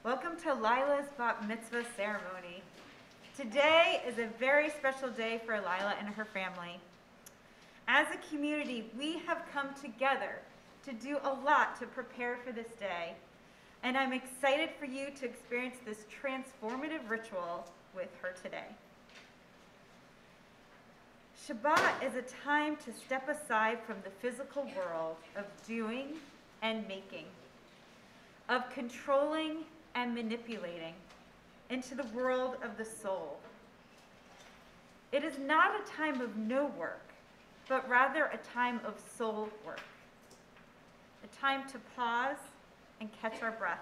Welcome to Lylah's Bat Mitzvah ceremony. Today is a very special day for Lylah and her family. As a community, we have come together to do a lot to prepare for this day, and I'm excited for you to experience this transformative ritual with her today. Shabbat is a time to step aside from the physical world of doing and making, of controlling and manipulating, into the world of the soul. It is not a time of no work, but rather a time of soul work, a time to pause and catch our breath.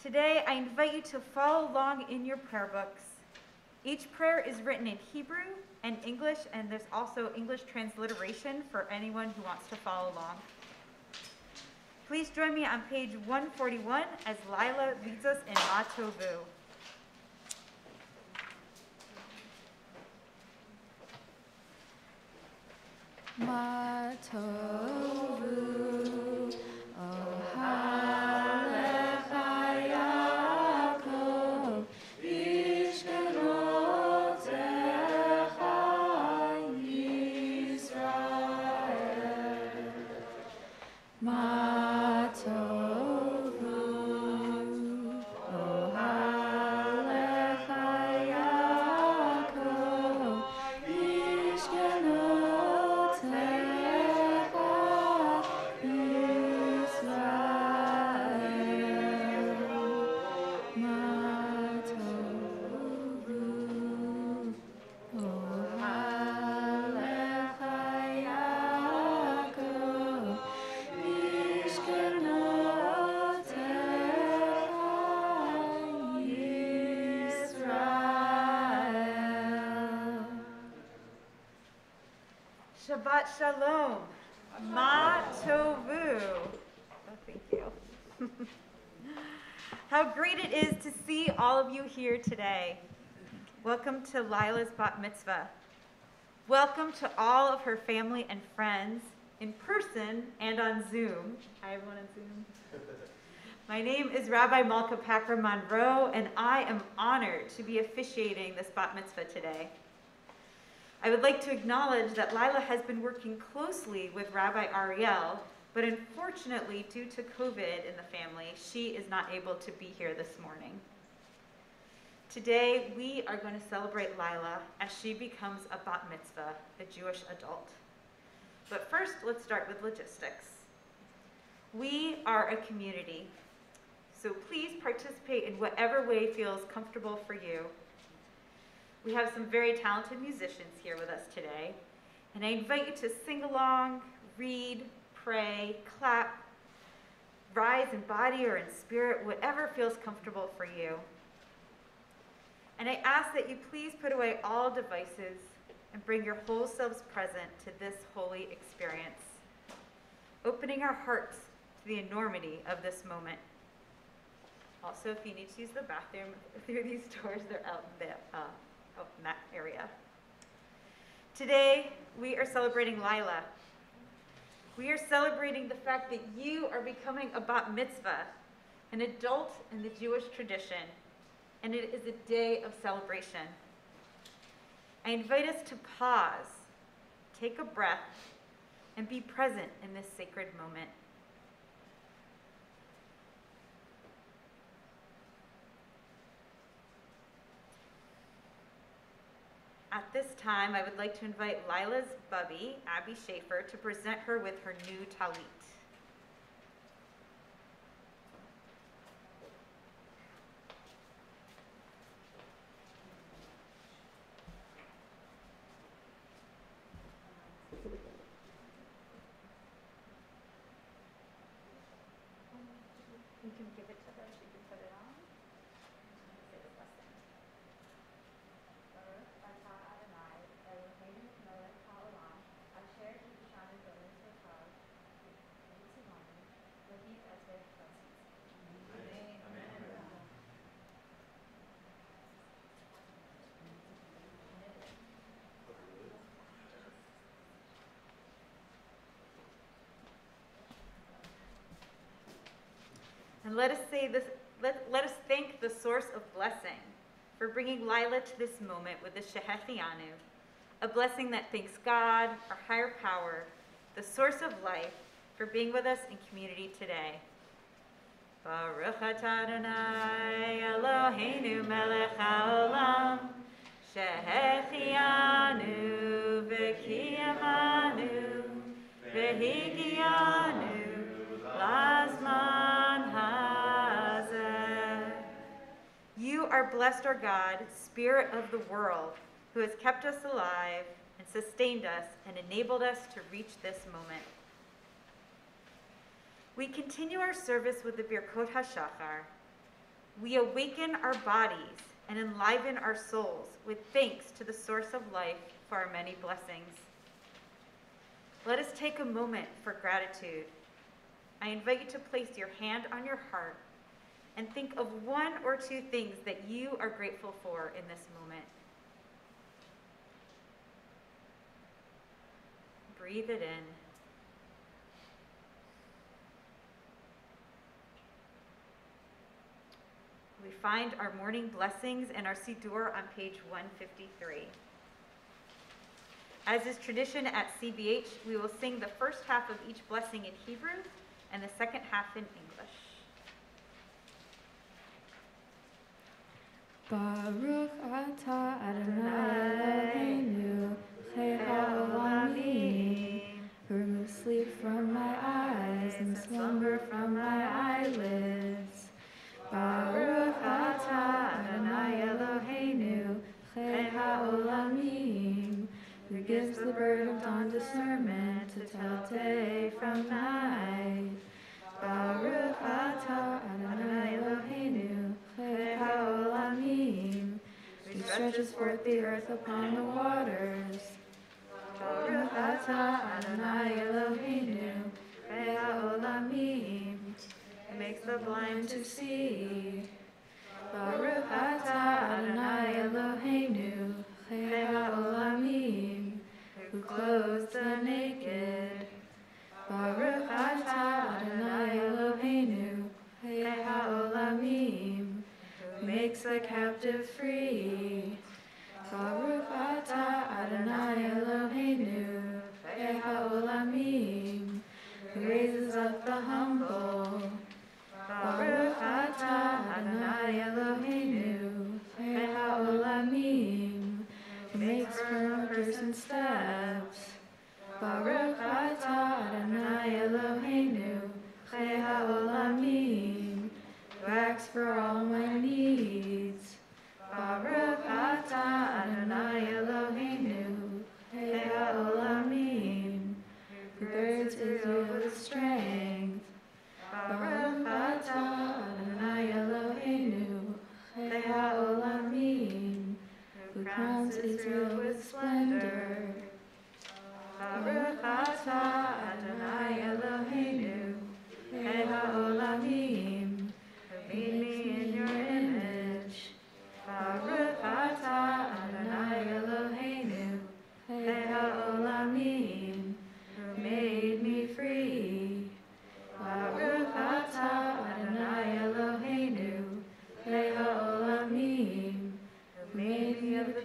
Today, I invite you to follow along in your prayer books. Each prayer is written in Hebrew and English, and there's also English transliteration for anyone who wants to follow along. Please join me on page 141 as Lylah leads us in Ma Tovu. Ma Tovu, Shabbat Shalom. Ma Tovu. Oh, thank you. How great it is to see all of you here today. Welcome to Lylah's Bat Mitzvah. Welcome to all of her family and friends in person and on Zoom. Hi, everyone on Zoom. My name is Rabbi Malka Packer Monroe, and I am honored to be officiating this Bat Mitzvah today. I would like to acknowledge that Lylah has been working closely with Rabbi Ariel, but unfortunately, due to COVID in the family, she is not able to be here this morning. Today, we are going to celebrate Lylah as she becomes a bat mitzvah, a Jewish adult. But first, let's start with logistics. We are a community, so please participate in whatever way feels comfortable for you. We have some very talented musicians here with us today, and I invite you to sing along, read, pray, clap, rise in body or in spirit, whatever feels comfortable for you. And I ask that you please put away all devices and bring your whole selves present to this holy experience, opening our hearts to the enormity of this moment. Also, if you need to use the bathroom through these doors, they're out in that area. Today, we are celebrating Lylah. We are celebrating the fact that you are becoming a bat mitzvah, an adult in the Jewish tradition, and it is a day of celebration. I invite us to pause, take a breath, and be present in this sacred moment. At this time, I would like to invite Lylah's bubby, Abby Schaefer, to present her with her new talit. You can give it to her, she can put it on. Say the blessing. And let us say this. Let us thank the source of blessing for bringing Lylah to this moment with the Shehechianu, a blessing that thanks God, our higher power, the source of life, for being with us in community today. Baruch atah Adonai Eloheinu melech haolam, Shehechianu v'kiyamanu v'higianu lazman hazeh. You are blessed, our God, Spirit of the world, who has kept us alive and sustained us and enabled us to reach this moment. We continue our service with the Birkot HaShachar. We awaken our bodies and enliven our souls with thanks to the source of life for our many blessings. Let us take a moment for gratitude. I invite you to place your hand on your heart and think of one or two things that you are grateful for in this moment. Breathe it in. We find our morning blessings in our Siddur on page 153. As is tradition at CBH, we will sing the first half of each blessing in Hebrew and the second half in English. Baruch atah Adonai Eloheinu melech haolamim. Remove sleep from my eyes and slumber from my eyelids. Baruch atah Adonai Eloheinu melech haolamim, who gives the bird of dawn discernment to tell day from night. Baruch atah Adonai Eloheinu melech haolamim, who stretches forth the earth upon the waters. Baruch atah Adonai Eloheinu melech haolamim, who makes the blind to see. Baruch atah Adonai Eloheinu melech haolamim, who clothes the naked. Baruch atah Adonai Eloheinu melech haolamim, who makes the captive free. Baruch atah Adonai Eloheinu melech haolamim, who raises up the humble. Baruch atah Adonai Eloheinu melech haolamim, who makes firm a person's steps. Baruch atah Adonai Eloheinu melech haolamim, who acts for all my needs. Baruch atah Adonai Eloheinu melech haolamim, who girds Israel with strength. Baruch atah Adonai Eloheinu melech haolamim, who crowns Israel with splendor. Baruch atah Adonai Eloheinu melech haolamim, who made me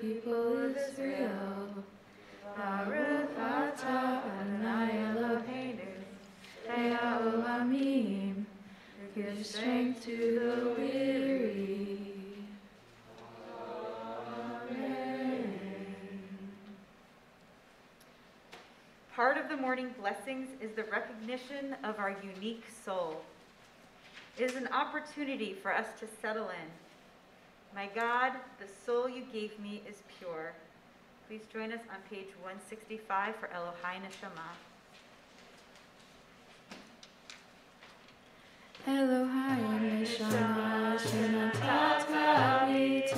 people of Israel. Baruch atah Adonai Eloheinu, Haolamim, who gives strength to the weary. Part of the morning blessings is the recognition of our unique soul. It is an opportunity for us to settle in. My God, the soul you gave me is pure. Please join us on page 165 for Elohai Neshama. Elohai Neshama Shenatata B'Tehorai.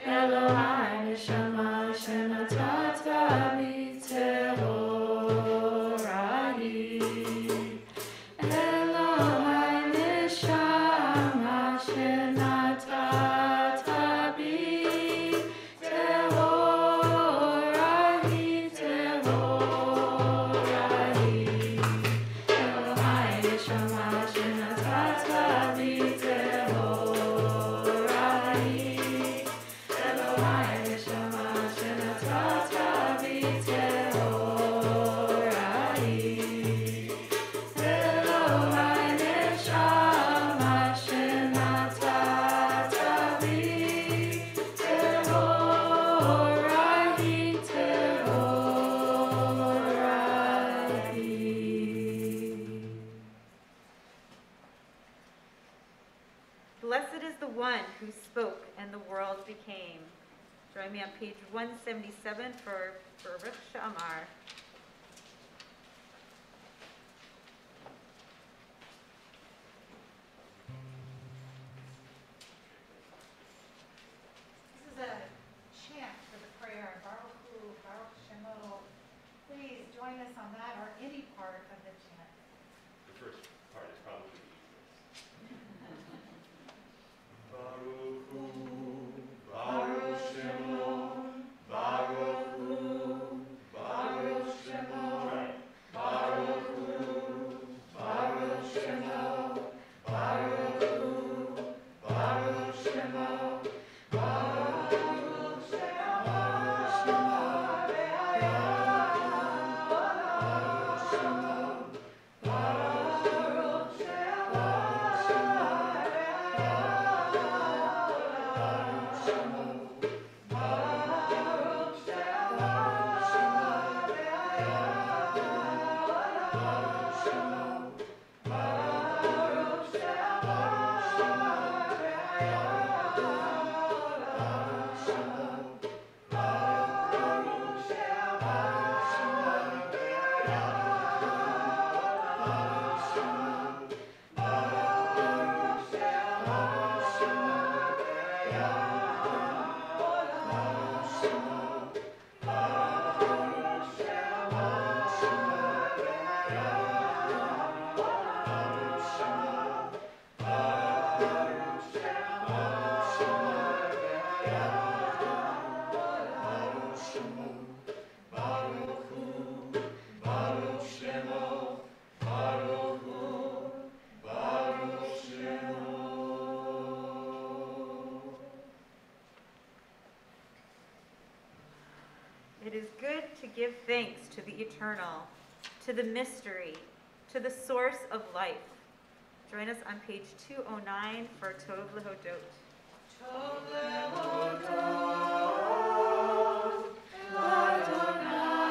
Elohai Neshama Shenatata B'Tehorai. Elohai Neshama Shenatata B'Tehorai. Tehorai. Elohai Neshama Shenatata B'Tehorai. Elohai Neshama Shenatata B'Tehorai. Elohai Neshama Shenatata B'Tehorai. Tehorai. Blessed is the one who spoke and the world became. Join me on page 177 for Baruch Sha'amar. This is a chant for the prayer, Baruch Hu, Baruch Shemo. Please join us on that or any part of the chant. The first part is probably the easiest. Baruch Hu, Baruch Shemo, Baruch Hu, Baruch Shemo, Baruch Hu, Baruch Shemo, Baruch Hu, Baruch Shemo, Baruch It is good to give thanks to the eternal, to the mystery, to the source of life. Join us on page 209 for Tov Lehodot. B'Tehorai.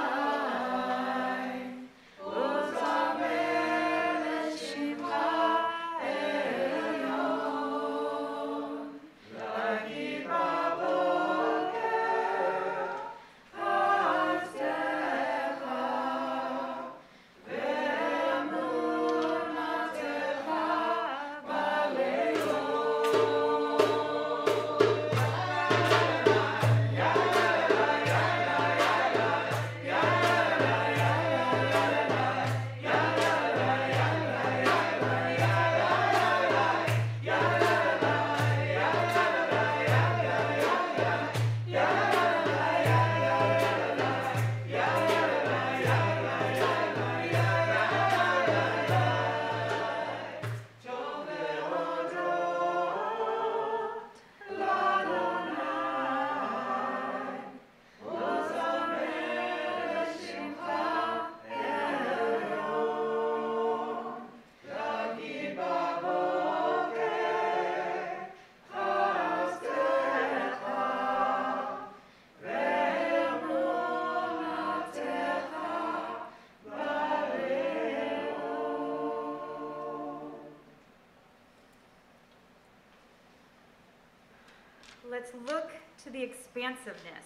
Let's look to the expansiveness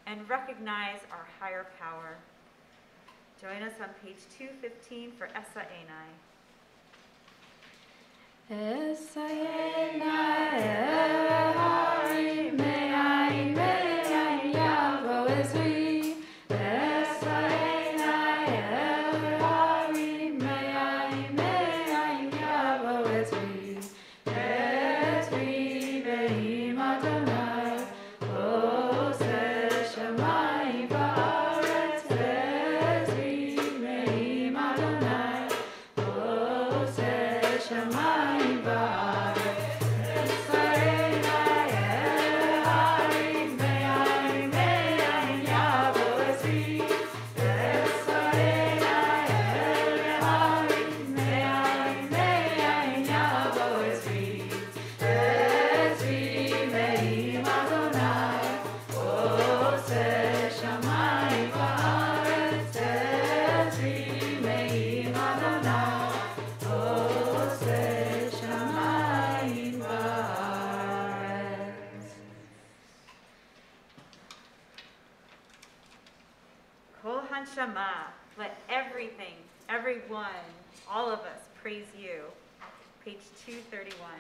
and recognize our higher power. Join us on page 215 for Essa Enai. Essa Enai, Ehari, Me'ayin, Me'ayin, Yavo Ezri. Essa Enai, Ehari, Me'ayin, Me'ayin, Yavo Ezri. Ezri, Be'im Adonai, Oseh Shamayim Va'aretz. Ezri, Be'im Adonai, Oseh Shamayim Va'aretz. Essa Enai, Ehari, Me'ayin, Me'ayin, Yavo Ezri. Essa Enai, Ehari, Me'ayin, Me'ayin, Yavo Ezri. Ezri, Be'im Adonai, Oseh Shamayim Va'aretz. Ezri, Be'im Adonai, Oseh Shamayim Va'aretz. Kol Hanshama, let everything, everyone, all of us praise you. Page 231.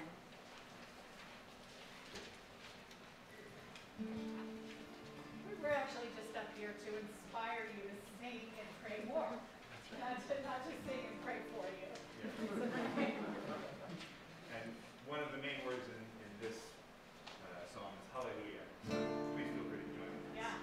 We're actually just up here to inspire you to sing and pray more. Not just sing and pray for you. And one of the main words in this song is hallelujah. So please feel free to join us. Yeah.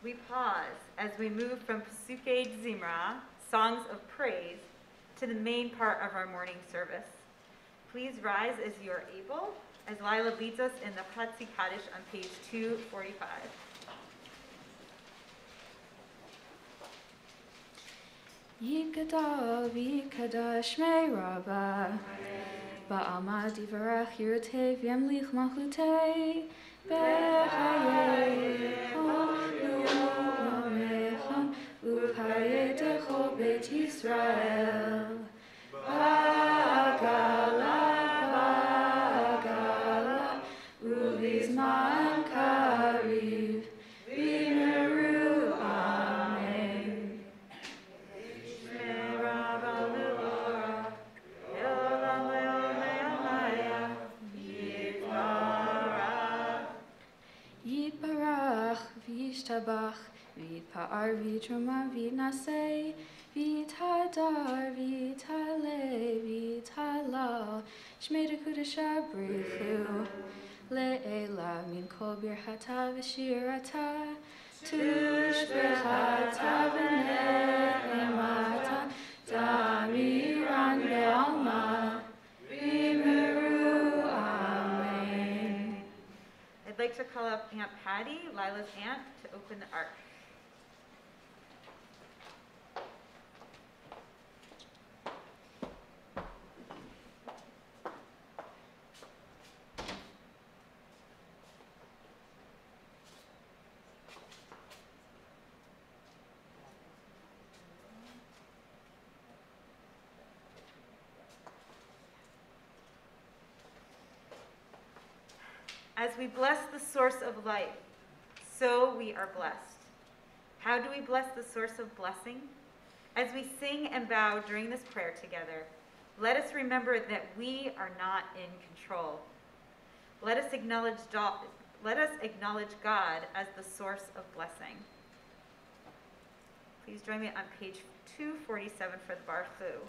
We pause as we move from Pesukei Zimra, songs of praise, to the main part of our morning service. Please rise as you are able, as Lylah leads us in the Chatzi Kaddish on page 245. Yikadal v'yikadash shmei Rabba, ba'alma divarach yirotev yemlich malchutei, b'chayei Uchaye Decho Beit Yisrael. Bagala, Bagala, Uvizman Kariv, V'meru Amen. Yitbarach v'yishtabach v'yitpa'ar v'yitruma v'yitnaseh v'yitadar v'yitale v'yitalal Shmei Kudasha Brithu, Le'ela Min Kol Birchata V'Shirata, Tushbechata V'Ne'emata, Damiran Be'alma, V'Meru Amen. I'd like to call up Aunt Patty, Lylah's aunt, to open the ark. As we bless the source of life, so we are blessed. How do we bless the source of blessing? As we sing and bow during this prayer together, let us remember that we are not in control. Let us acknowledge God as the source of blessing. Please join me on page 247 for the Barchu.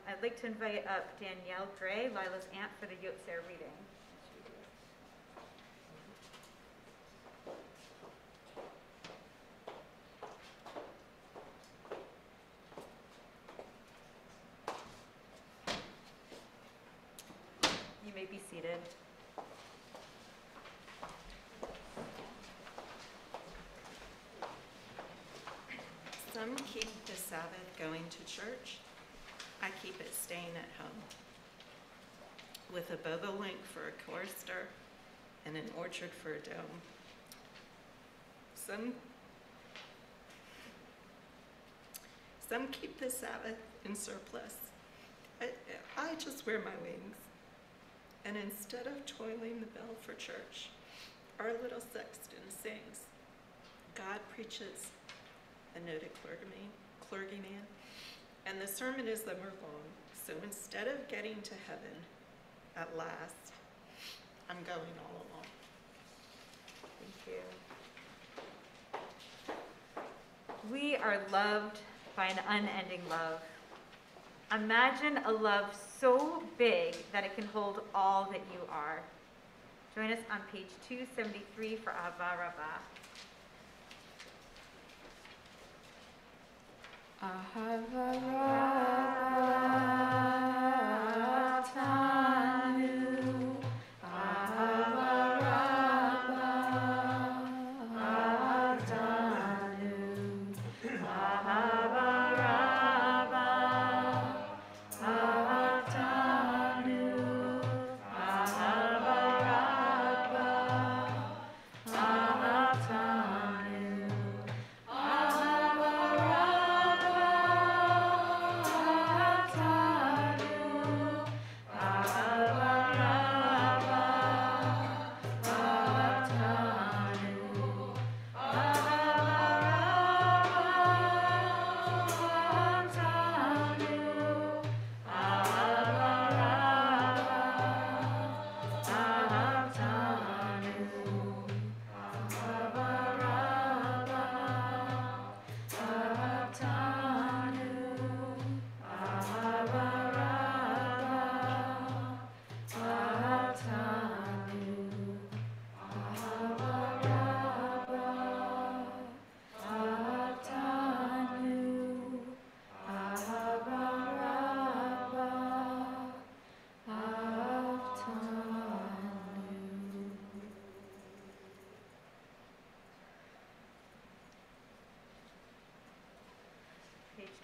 I'd like to invite up Danielle Gray, Lylah's aunt, for the Yotzer reading. You may be seated. Some keep the Sabbath going to church. I keep it staying at home, with a bobolink for a cloister and an orchard for a dome. Some keep the Sabbath in surplus. I just wear my wings. And instead of toiling the bell for church, our little sexton sings. God preaches, a noted clergyman, and the sermon is that we're long. So instead of getting to heaven at last, I'm going all along. Thank you. We are loved by an unending love. Imagine a love so big that it can hold all that you are. Join us on page 273 for Ahava Rabbah. Ahava Rabbah, Ahava Rabbah, Ahava Rabbah, Ahatanu, Ahava Rabbah, Ahatanu, Ahava Rabbah.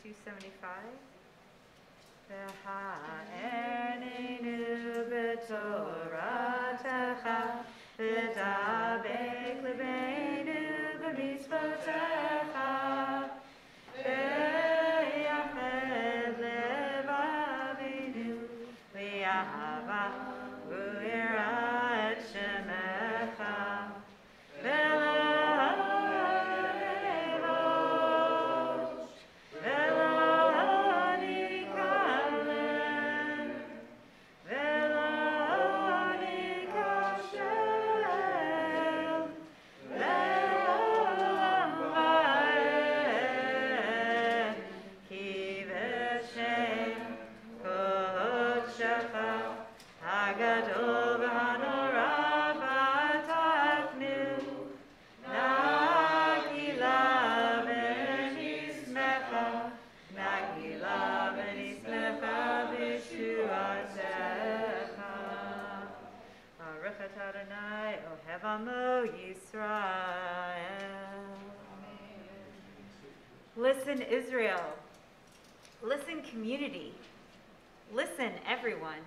275. V'ha'enenu b'toratecha v'dabek lebeinu b'mitzvotecha v'yached levavenu v'yahava v'yirat shemecha Adonai, Ohev Amo Yisrael. Listen, Israel. Listen, community. Listen, everyone.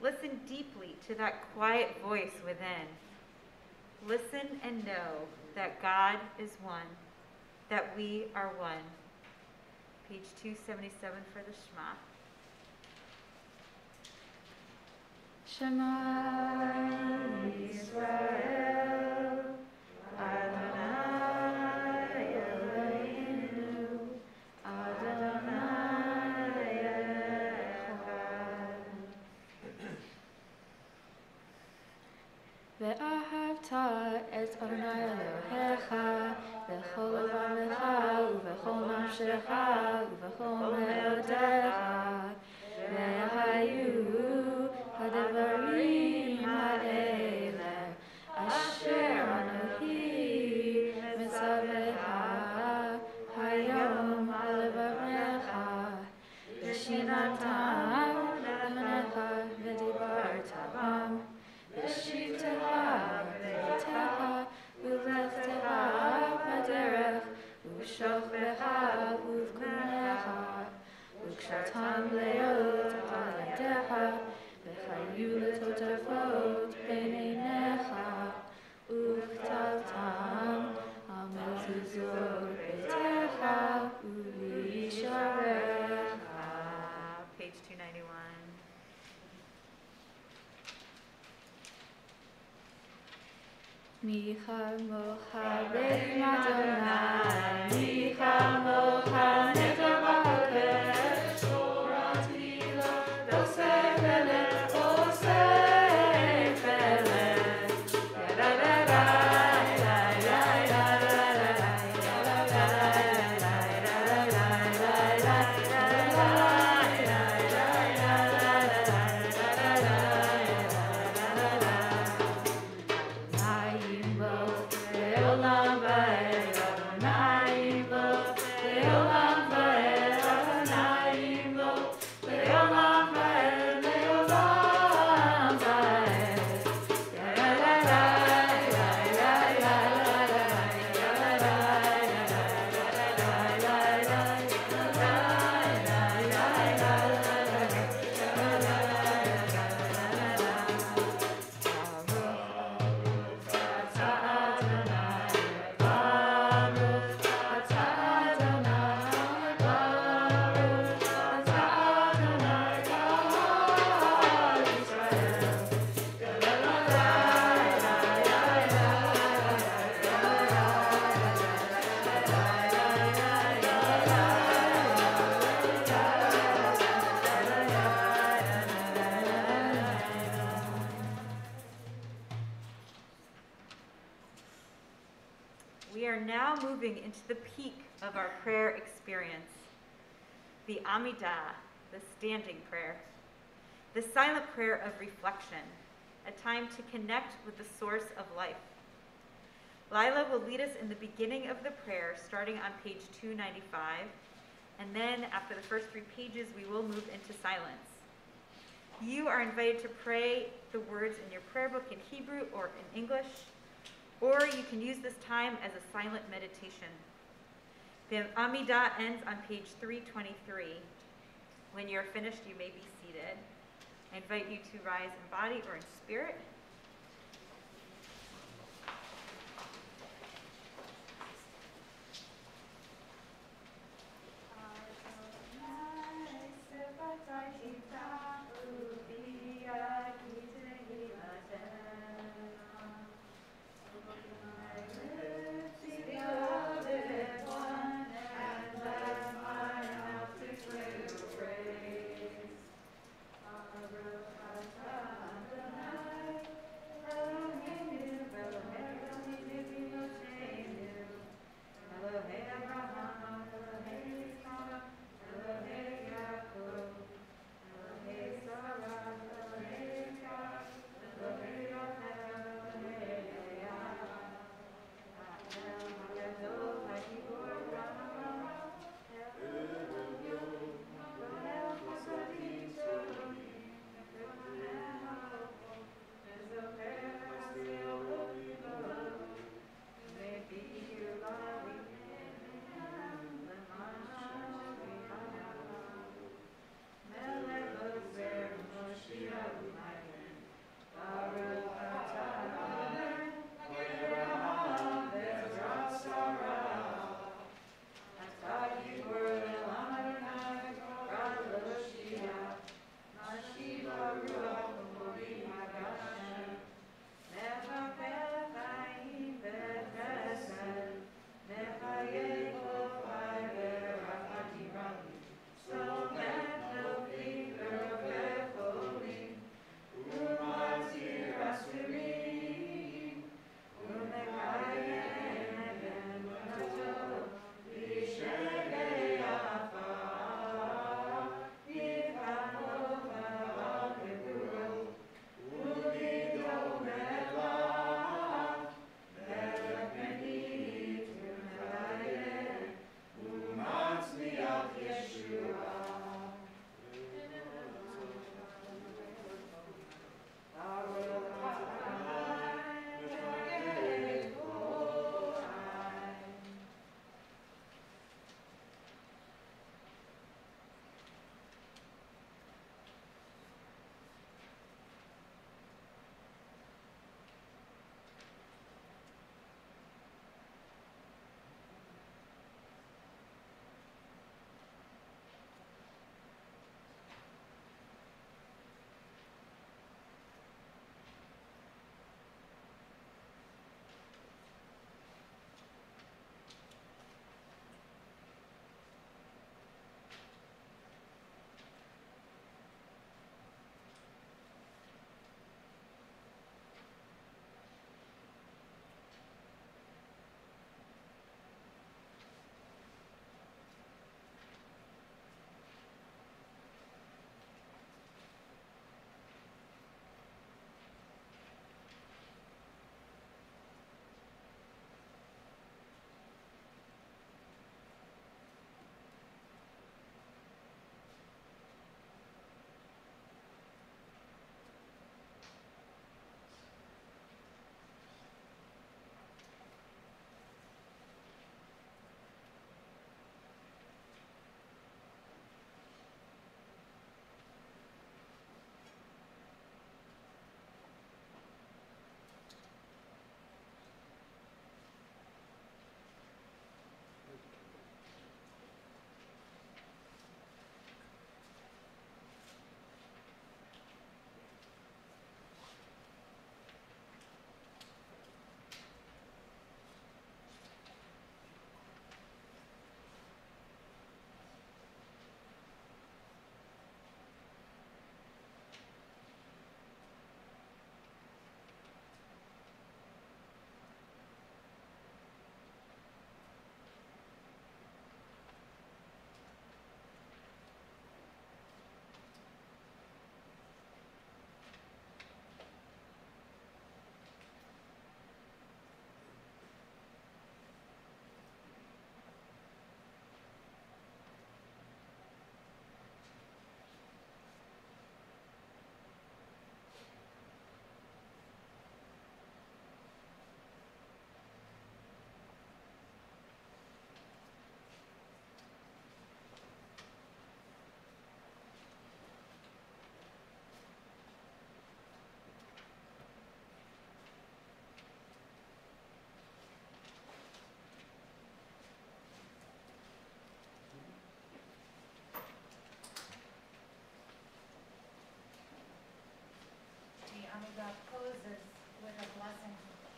Listen deeply to that quiet voice within. Listen and know that God is one, that we are one. Page 277 for the Shema. Shema Yisrael, Adonai Eloheinu, Adonai Echad. Ve'ahavta et Adonai Elohecha, v'chol levavecha, u'v'chol nafshecha, u'v'chol me'odecha, ve'hayu הדברים האלה אשר אנוכי מצווך היום על לבבך ושיננתם לפניך ודיברת בם ושבתך בביתך ובלכתך בדרך ובשוכבך ובקומך וקשרתם להיות על ידיך וחיו לטוטפות בין עיניך, וכתבתם על מזוזות ביתך ובישעריך. Page 291. מי כמוך בין אדוני, מי כמוך נטע בקודש, תורת מילות אוסף אליך. We are now moving into the peak of our prayer experience, the Amidah, the standing prayer, the silent prayer of reflection, a time to connect with the source of life. Lylah will lead us in the beginning of the prayer, starting on page 295, and then after the first 3 pages, we will move into silence. You are invited to pray the words in your prayer book in Hebrew or in English, or you can use this time as a silent meditation. The Amidah ends on page 323. When you're finished, you may be seated. I invite you to rise in body or in spirit.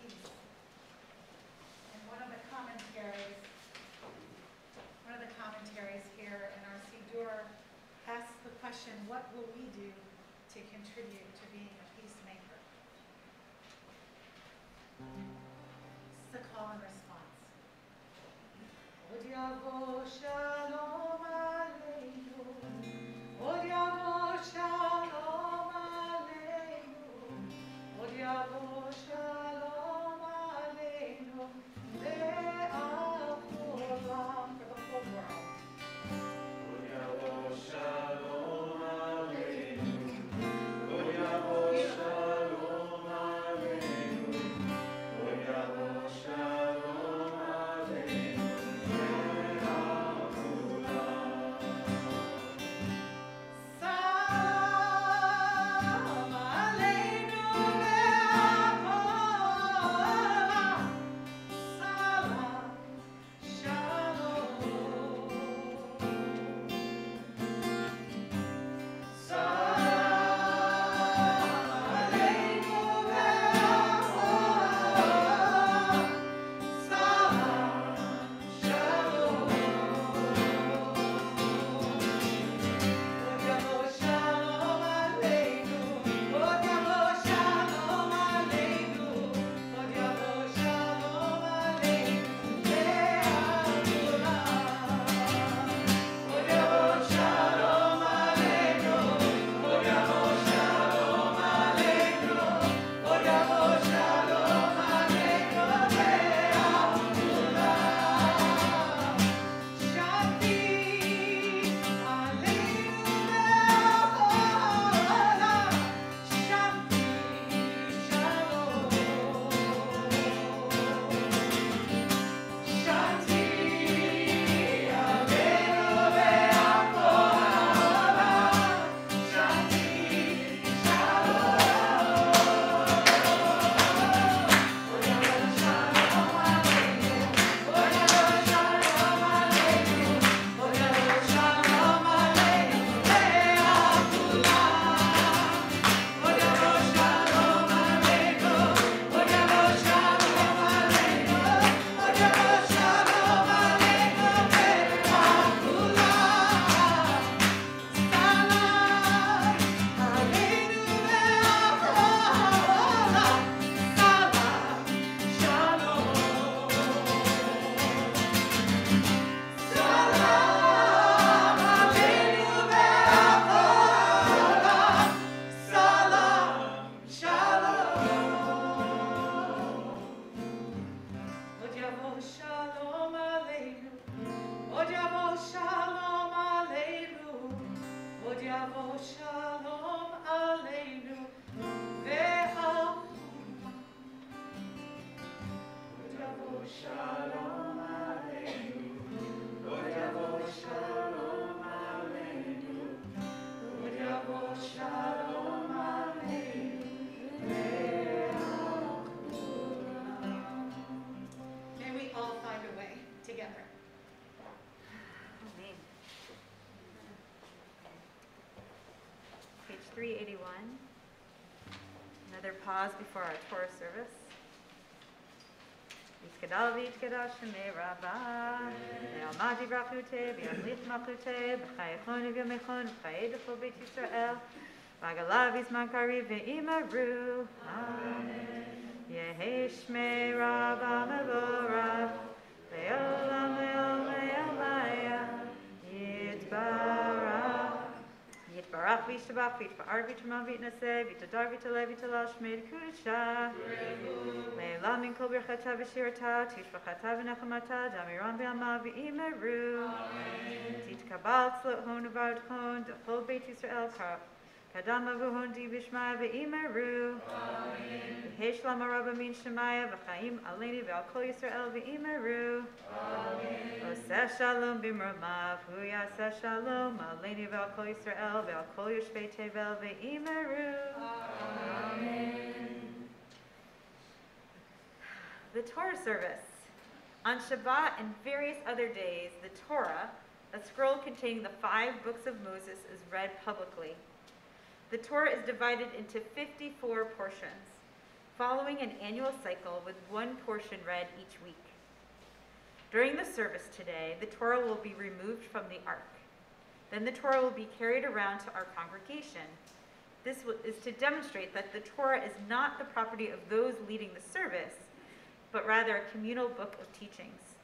peace. And one of the commentaries here in our Siddur asks the question, what will we do to contribute to being a peacemaker? This is a call and response. Od yavo shalom aleinu. Od yavo shalom aleinu. Od yavo shalom aleinu. Le'al kulam, for the whole world. Shalom Aleinu. Od Yavo Shalom Aleinu. Od Yavo Shalom Aleinu. Le'al kulam. Salam aleinu le'al kulam. Salam shalom. May we all find a way together. Amen. Page 381. Another pause before our Torah service. Yitkadal v'yitkadash shemei Rabbah, ve'almadi brachute, ve'amlich machute, b'chayechon v'yomechon, v'chayedachol beit Yisrael, v'agalav yizman kariv ve'imaru. Amen. Yehi shmei Rabbah mevorach, ve'olam ve'olam ve'olam yitbarach. Yitbarach v'yishtabach v'yitba'ar v'yitramam v'yitnaseh v'yitadar v'yitaleh v'yitalal shmei d'kudashah. Le'elam min kol birchata v'shirata tishvachata v'nechamata damiram v'alma v'imeru. Titkabal tzlot hon v'adchon d'chol beit Yisrael kadam avuhon di b'shmaya v'imeru. V'heshlam araba min shemaya v'chaim aleni v'al kol Yisrael v'imeru. Oseh shalom b'mromav hu yaseh shalom aleni v'al kol Yisrael v'al kol yoshvei tevel v'imeru. Amen. The Torah Service. On Shabbat and various other days, the Torah, a scroll containing the 5 books of Moses, is read publicly. The Torah is divided into 54 portions. following an annual cycle with one portion read each week. During the service today, the Torah will be removed from the ark. Then the Torah will be carried around to our congregation. This is to demonstrate that the Torah is not the property of those leading the service, but rather a communal book of teachings.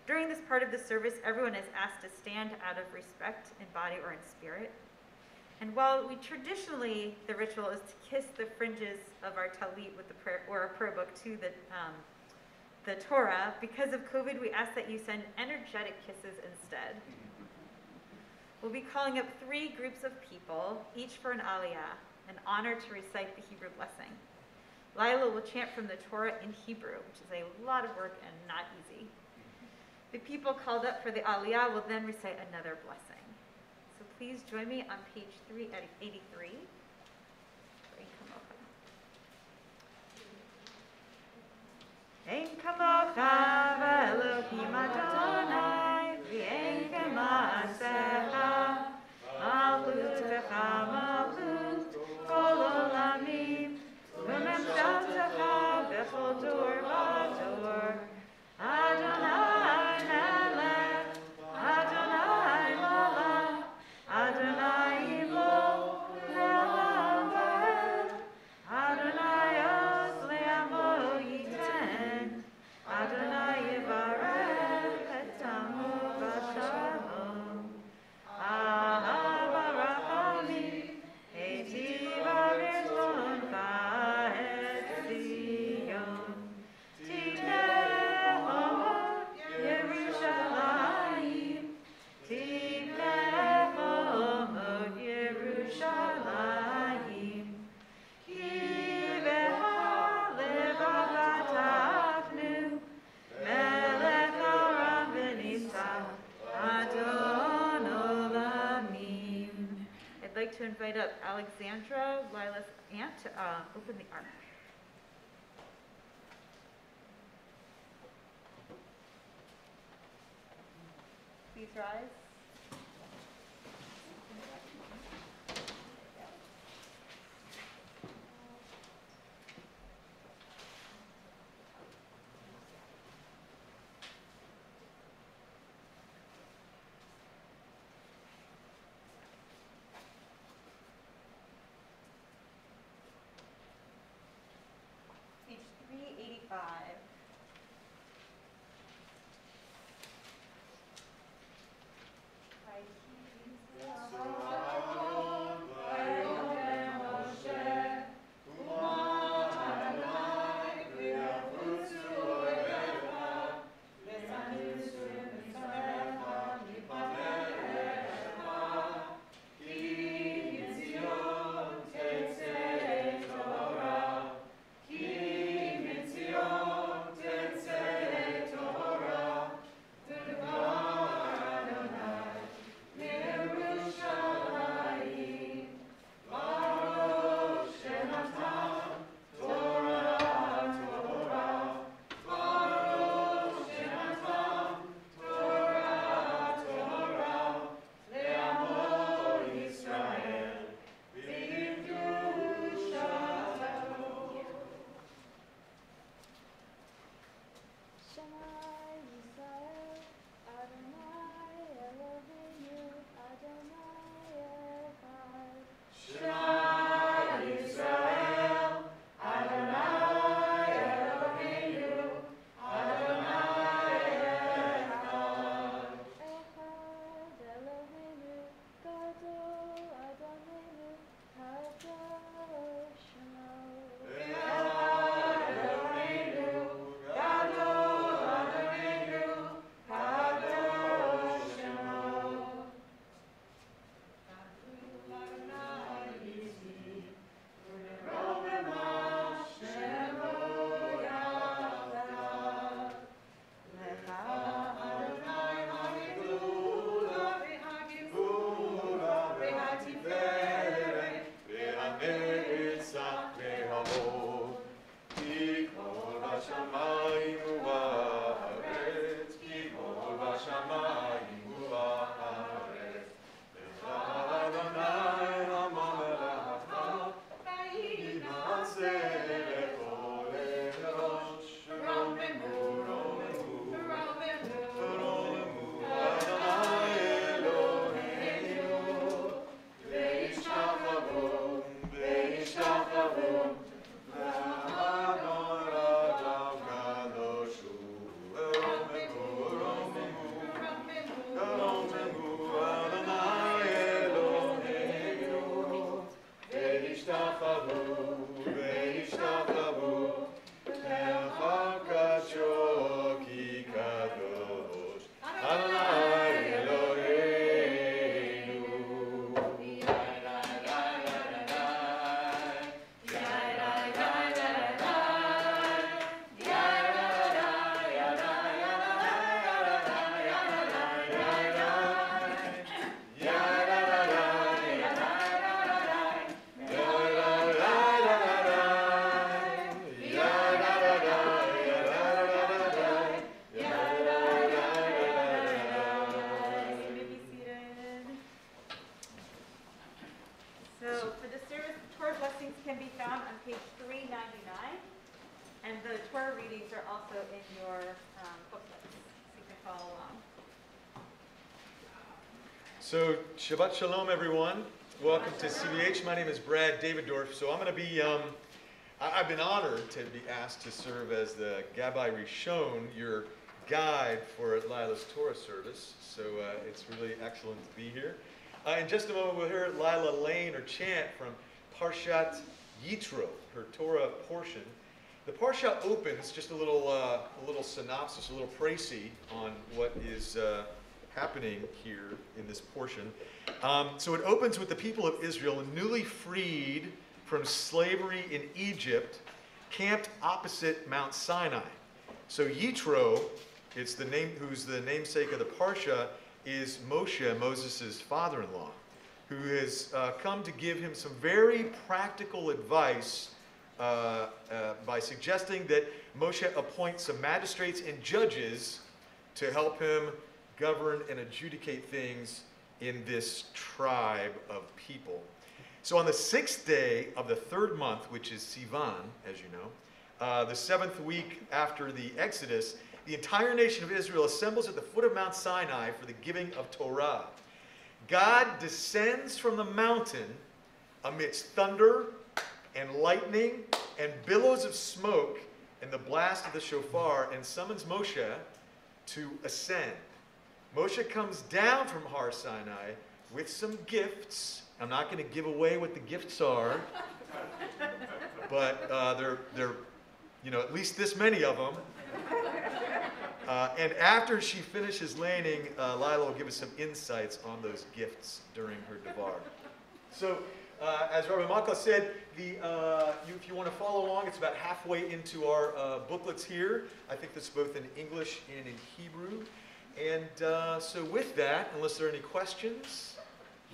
During this part of the service, everyone is asked to stand out of respect in body or in spirit. And while the ritual is to kiss the fringes of our talit with the prayer or our prayer book to the Torah, because of COVID, we ask that you send energetic kisses instead. We'll be calling up 3 groups of people, each for an aliyah, an honor to recite the Hebrew blessing. Lylah will chant from the Torah in Hebrew, which is a lot of work and not easy. The people called up for the aliyah will then recite another blessing. So please join me on page 383. Ein kamocha v'Elohim Adonai, v'ein k'ma'asecha, malchutecha malchut kol olamim, u'memshaltecha b'chol dor v'dor. Adonai melech, Adonai malach, Adonai imo le'olam va'ed, Adonai oz le'amo yiten, Adonai yivarech et amo v'shalom. Ahava rachamim, eitiv avitzon va'et Zion. Tivneh omot Yerushalayim, Tivneh omot Yerushalayim, Ki v'halevav atachnu, Melech haram v'nisah, Adon olamim. I'd like to invite up Alexandra, Lylah's aunt, to open the ark. Please rise. Page 385. on page 399. And the Torah readings are also in your booklets, so you can follow along. So, Shabbat Shalom, everyone. Welcome to CBH. My name is Brad Daviddorf. So I'm going to be, I've been honored to be asked to serve as the Gabbai Rishon, your guide for Lylah's Torah Service. So it's really excellent to be here. In just a moment, we'll hear Lylah Lane or chant from Parshat Yitro, her Torah portion. The Parsha opens, just a little synopsis, a little précis on what is happening here in this portion. So it opens with the people of Israel, newly freed from slavery in Egypt, camped opposite Mount Sinai. So Yitro, it's the name, who's the namesake of the Parsha, is Moshe, Moses' father-in-law, who has come to give him some very practical advice by suggesting that Moshe appoint some magistrates and judges to help him govern and adjudicate things in this tribe of people. So on the 6th day of the 3rd month, which is Sivan, as you know, the 7th week after the Exodus, the entire nation of Israel assembles at the foot of Mount Sinai for the giving of Torah. God descends from the mountain amidst thunder and lightning and billows of smoke and the blast of the shofar and summons Moshe to ascend. Moshe comes down from Har Sinai with some gifts. I'm not going to give away what the gifts are, but they're at least this many of them. And after she finishes laning, Lylah will give us some insights on those gifts during her devar. So, as Rabbi Malka said, if you want to follow along, it's about halfway into our booklets here. I think that's both in English and in Hebrew. And so with that, unless there are any questions,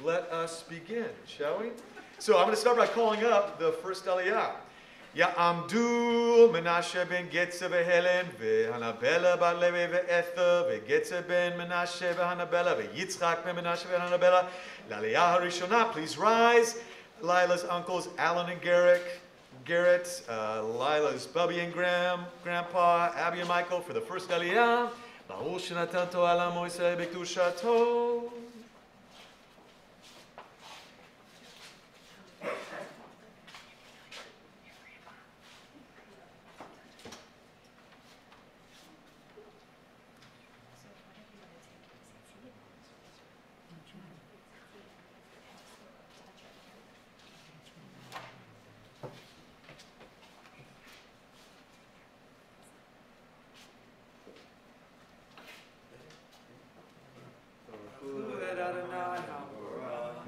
let us begin, shall we? So I'm going to start by calling up the first Aliyah. Ya'amdu Menashe ben Getze v'Helen v'Hanabela bat Levi v'Ether v'Getze ben Menashe v'Hanabela v'Yitzchak ben Menashe v'Hanabela l'Aliyah harishona. Please rise. Lylah's uncles, Alan and Garrett, Lylah's Bubby and Grandpa, Abby and Michael for the first Aliyah. Baruch shenatan Torah l'amo Yisrael b'kedushato.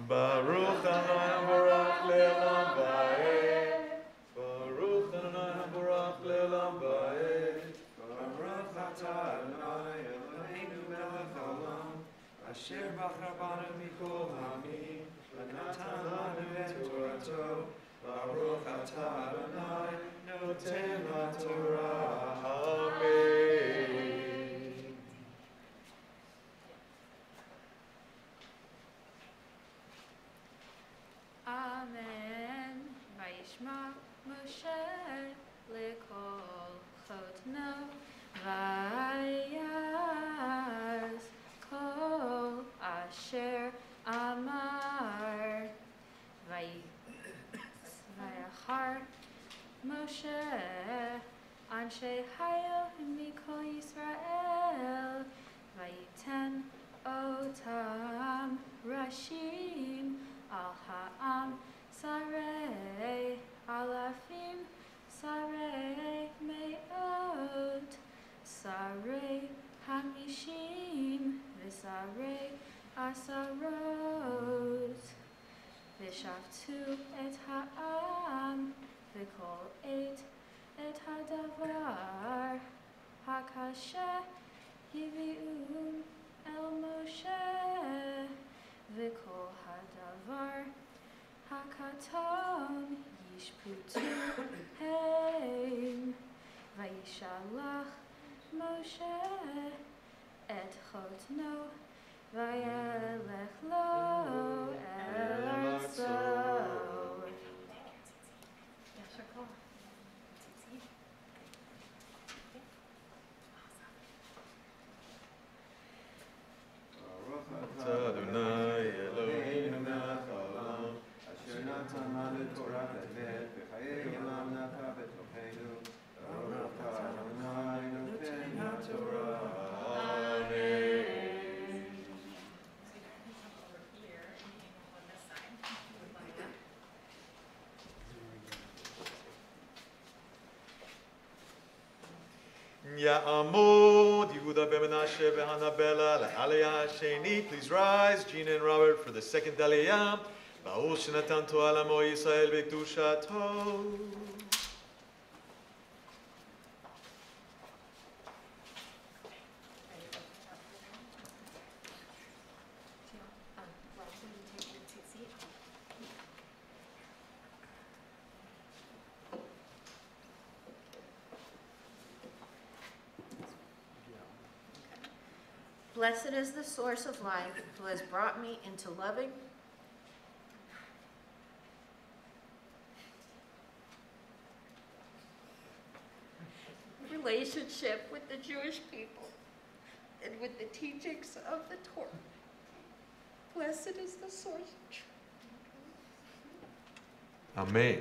Baruch Adonai Baruch Le'olam Va'ed. Baruch Adonai Baruch Le'olam Va'ed. Baruch atah Adonai Eloheinu melech haolam, asher bachar banu mikol ha'amim, v'natan lanu et Torato. Baruch atah Adonai noten ha'Torah. Amen. Amen. Vayishma Moshe lekol chotno vayaz kol asher amar vayachar Moshe anshe hayel mikol Yisrael vayiten otam rashim al ha'am sarei alafim sarei me'ot sarei hamishim v'sarei asarot v'shavtu et ha'am v'kol et hadavar hakashe hivi'um el Moshe v'kol hadavar hakatom yishputu heim vayishalach Moshe et chotno vayelech lo el artso. Yeah, sure. Ya'amod, Yehuda ben Menashe v'Hanabela, la'aliyah sheni. Please rise, Gina and Robert, for the second aliyah. Ba'ul shenatan Torah l'amo Yisrael v'kedushato. Blessed is the source of life, who has brought me into loving relationship with the Jewish people and with the teachings of the Torah. Blessed is the source of truth. Amen.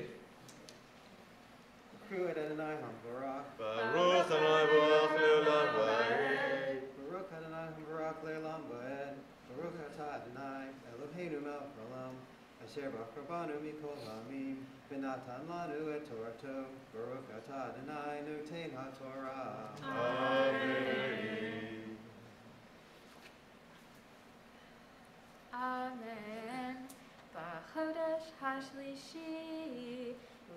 Baruch Adonai HaMevorach. Baruch Adonai Baruch Leolam Va'ed. Baruch Adonai HaMevorach Leolam Va'ed. Baruch Atah Adonai Eloheinu melech haolam. Asher b'chrabanu mikol ha'amim. V'natan lanu et Torato. Baruch Atah Adonai noten ha'Torah. Amen. Amen. B'chodesh hashlishi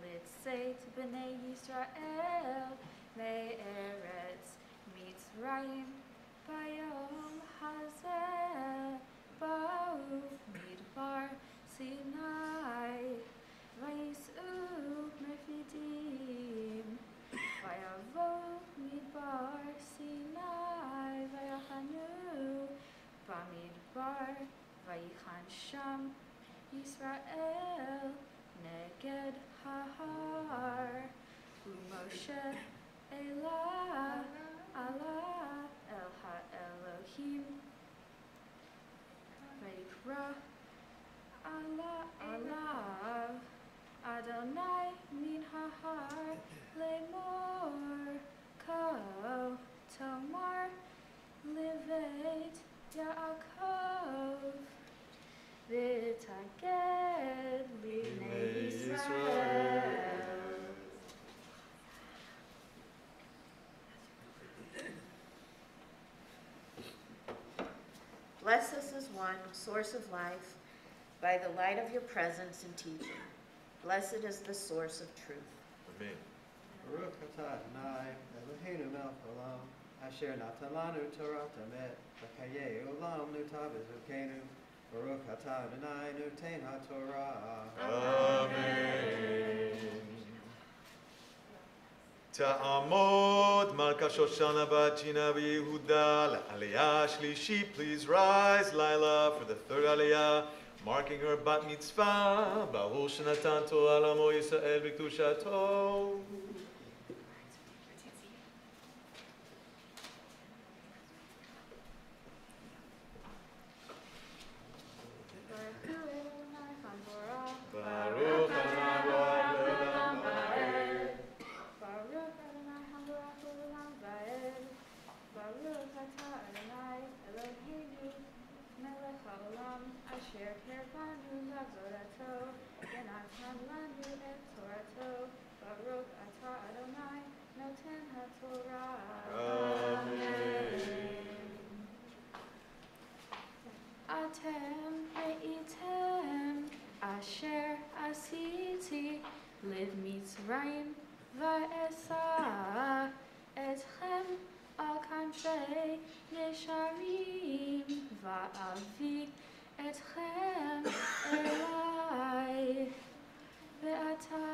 litzeit b'nei Yisrael me'eretz Mitzrayim bayom hazeh ba'u midbar Sinai vayis'u mefidim vayavo midbar Sinai vayachanu bamidbar vayichan sham Yisrael neged hahar u'Moshe elah Allah el ha'Elohim vayikra Allah Adonai min hahar lemor ko tomar livet Yaakov v'taged b'nei Yisrael. Bless us as one, source of life, by the light of your presence and teaching. Blessed is the source of truth. Amen. Baruch Atah Adonai Eloheinu melech haolam. Asher natan lanu Torah tamet. V'chayei olam nutav bezukenu. Baruch Atah Adonai noten ha'Torah. Amen. Ta'amod Malka Shoshana Bat Gina v'Yehuda la'aliyah shlishi. Please rise, Lylah, for the third aliyah, marking her bat mitzvah. Ba'ul shenatan Torah l'amo Yisrael v'kedushato. Baruch Adonai Baruch Leolam Va'ed. Baruch Adonai HaMevorach Leolam Va'ed. Baruch Atah Adonai Eloheinu melech haolam. Asher kerbanu la'avodato v'natan lanu et Torato. Baruch Atah Adonai noten ha'Torah. Amen. Atem reitem asher asiti liv Mitzrayim va'esa etchem al kanfei yesharim va'avi etchem elai ve'ata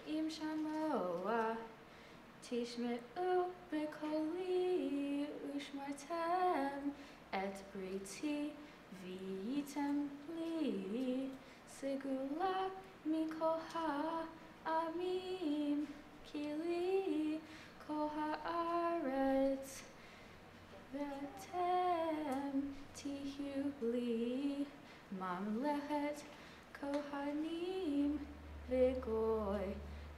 im shamoa tishme'u b'koli ushmartem et briti v'item li segula mikol ha'amim kili kol ha'aretz v'atem tihu li mamlechet kohanim v'goy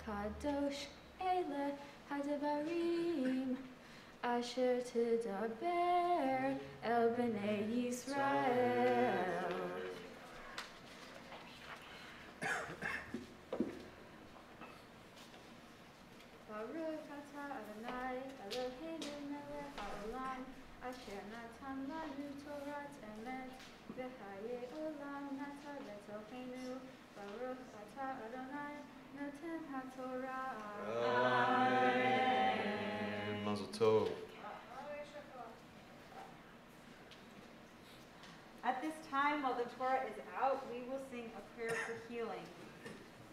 kadosh ele hadabarim Asher tidaber el b'nei Yisrael. Baruch Atah Adonai Eloheinu, Baruch atah Adonai, Noten HaTorah. Amen. Mazel tov. At this time, while the Torah is out, we will sing a prayer for healing.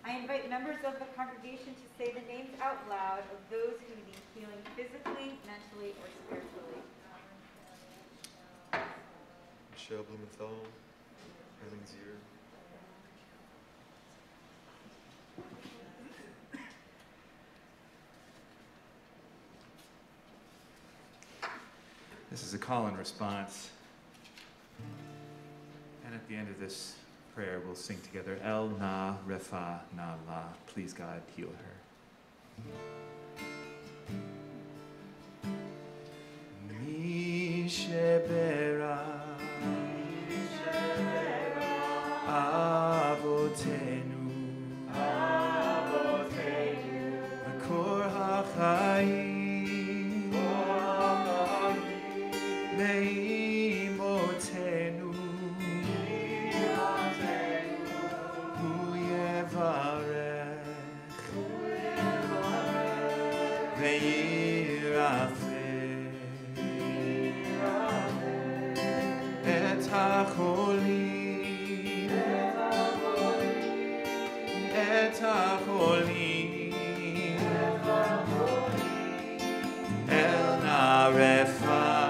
I invite members of the congregation to say the names out loud of those who need healing physically, mentally, or spiritually. Michelle Blumenthal, Helen Zier. This is a call and response. And at the end of this prayer, we'll sing together, El Na Refa Na La. Please, God, heal her. Mi Shebera Avotenu Makor HaChaim Leimotenu Hu Yevarech Ve'yirafeh Et HaCholim Et HaCholim El Narefa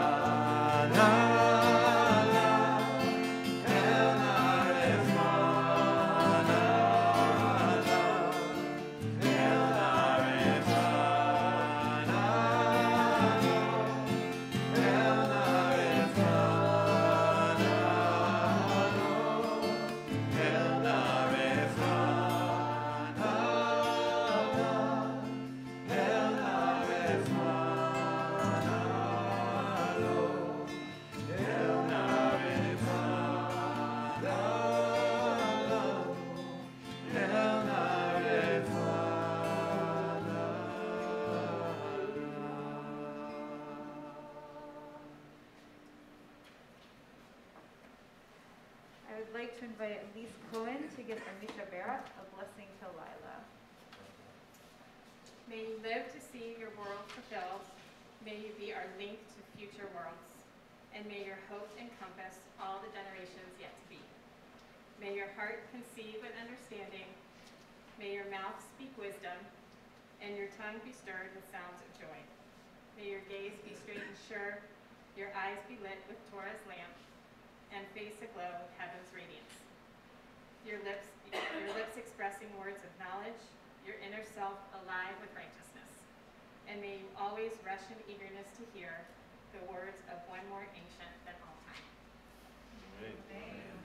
To invite Elise Cohen to give Amisha Barak a blessing to Lylah. May you live to see your world fulfilled. May you be our link to future worlds. And may your hope encompass all the generations yet to be. May your heart conceive an understanding. May your mouth speak wisdom, and your tongue be stirred with sounds of joy. May your gaze be straight and sure, your eyes be lit with Torah's lamp, and face aglow with heaven's radiance. Your lips expressing words of knowledge, your inner self alive with righteousness. And may you always rush in eagerness to hear the words of one more ancient than all time. Amen.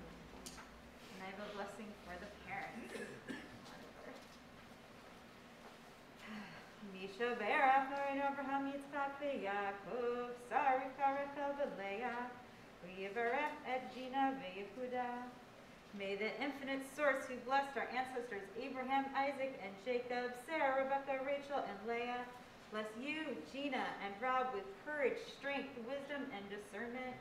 And I have a blessing for the parents. Misha Berach, Noreinu Abraham, Yitzchak, Yaakov, Sarika, Rachel, Leah, V'yivarech et Gina v'Yehuda. May the infinite source who blessed our ancestors Abraham, Isaac, and Jacob, Sarah, Rebecca, Rachel, and Leah, bless you, Gina, and Rob with courage, strength, wisdom, and discernment.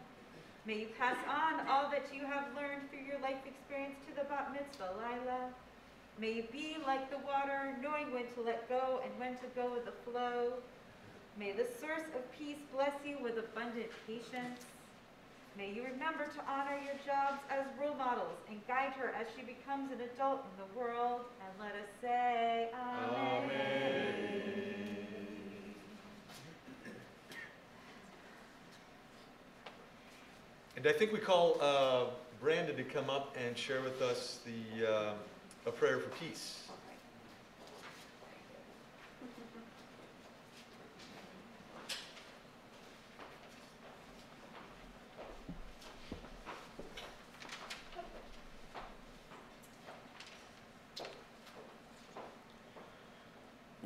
May you pass on all that you have learned through your life experience to the bat mitzvah, Lylah. May you be like the water, knowing when to let go and when to go with the flow. May the source of peace bless you with abundant patience. May you remember to honor your jobs as role models and guide her as she becomes an adult in the world. And let us say, Amen. Amen. And I think we call Brandon to come up and share with us a prayer for peace.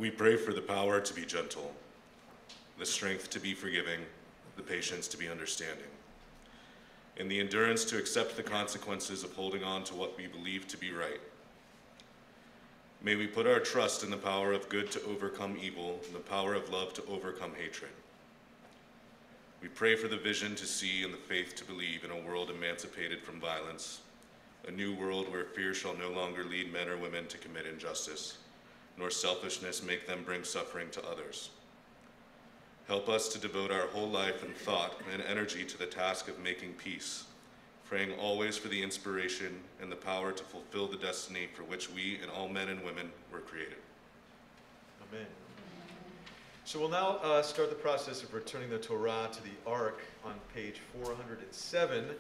We pray for the power to be gentle, the strength to be forgiving, the patience to be understanding, and the endurance to accept the consequences of holding on to what we believe to be right. May we put our trust in the power of good to overcome evil, and the power of love to overcome hatred. We pray for the vision to see and the faith to believe in a world emancipated from violence, a new world where fear shall no longer lead men or women to commit injustice, nor selfishness make them bring suffering to others. Help us to devote our whole life and thought and energy to the task of making peace, praying always for the inspiration and the power to fulfill the destiny for which we and all men and women were created. Amen. So we'll now start the process of returning the Torah to the Ark on page 407.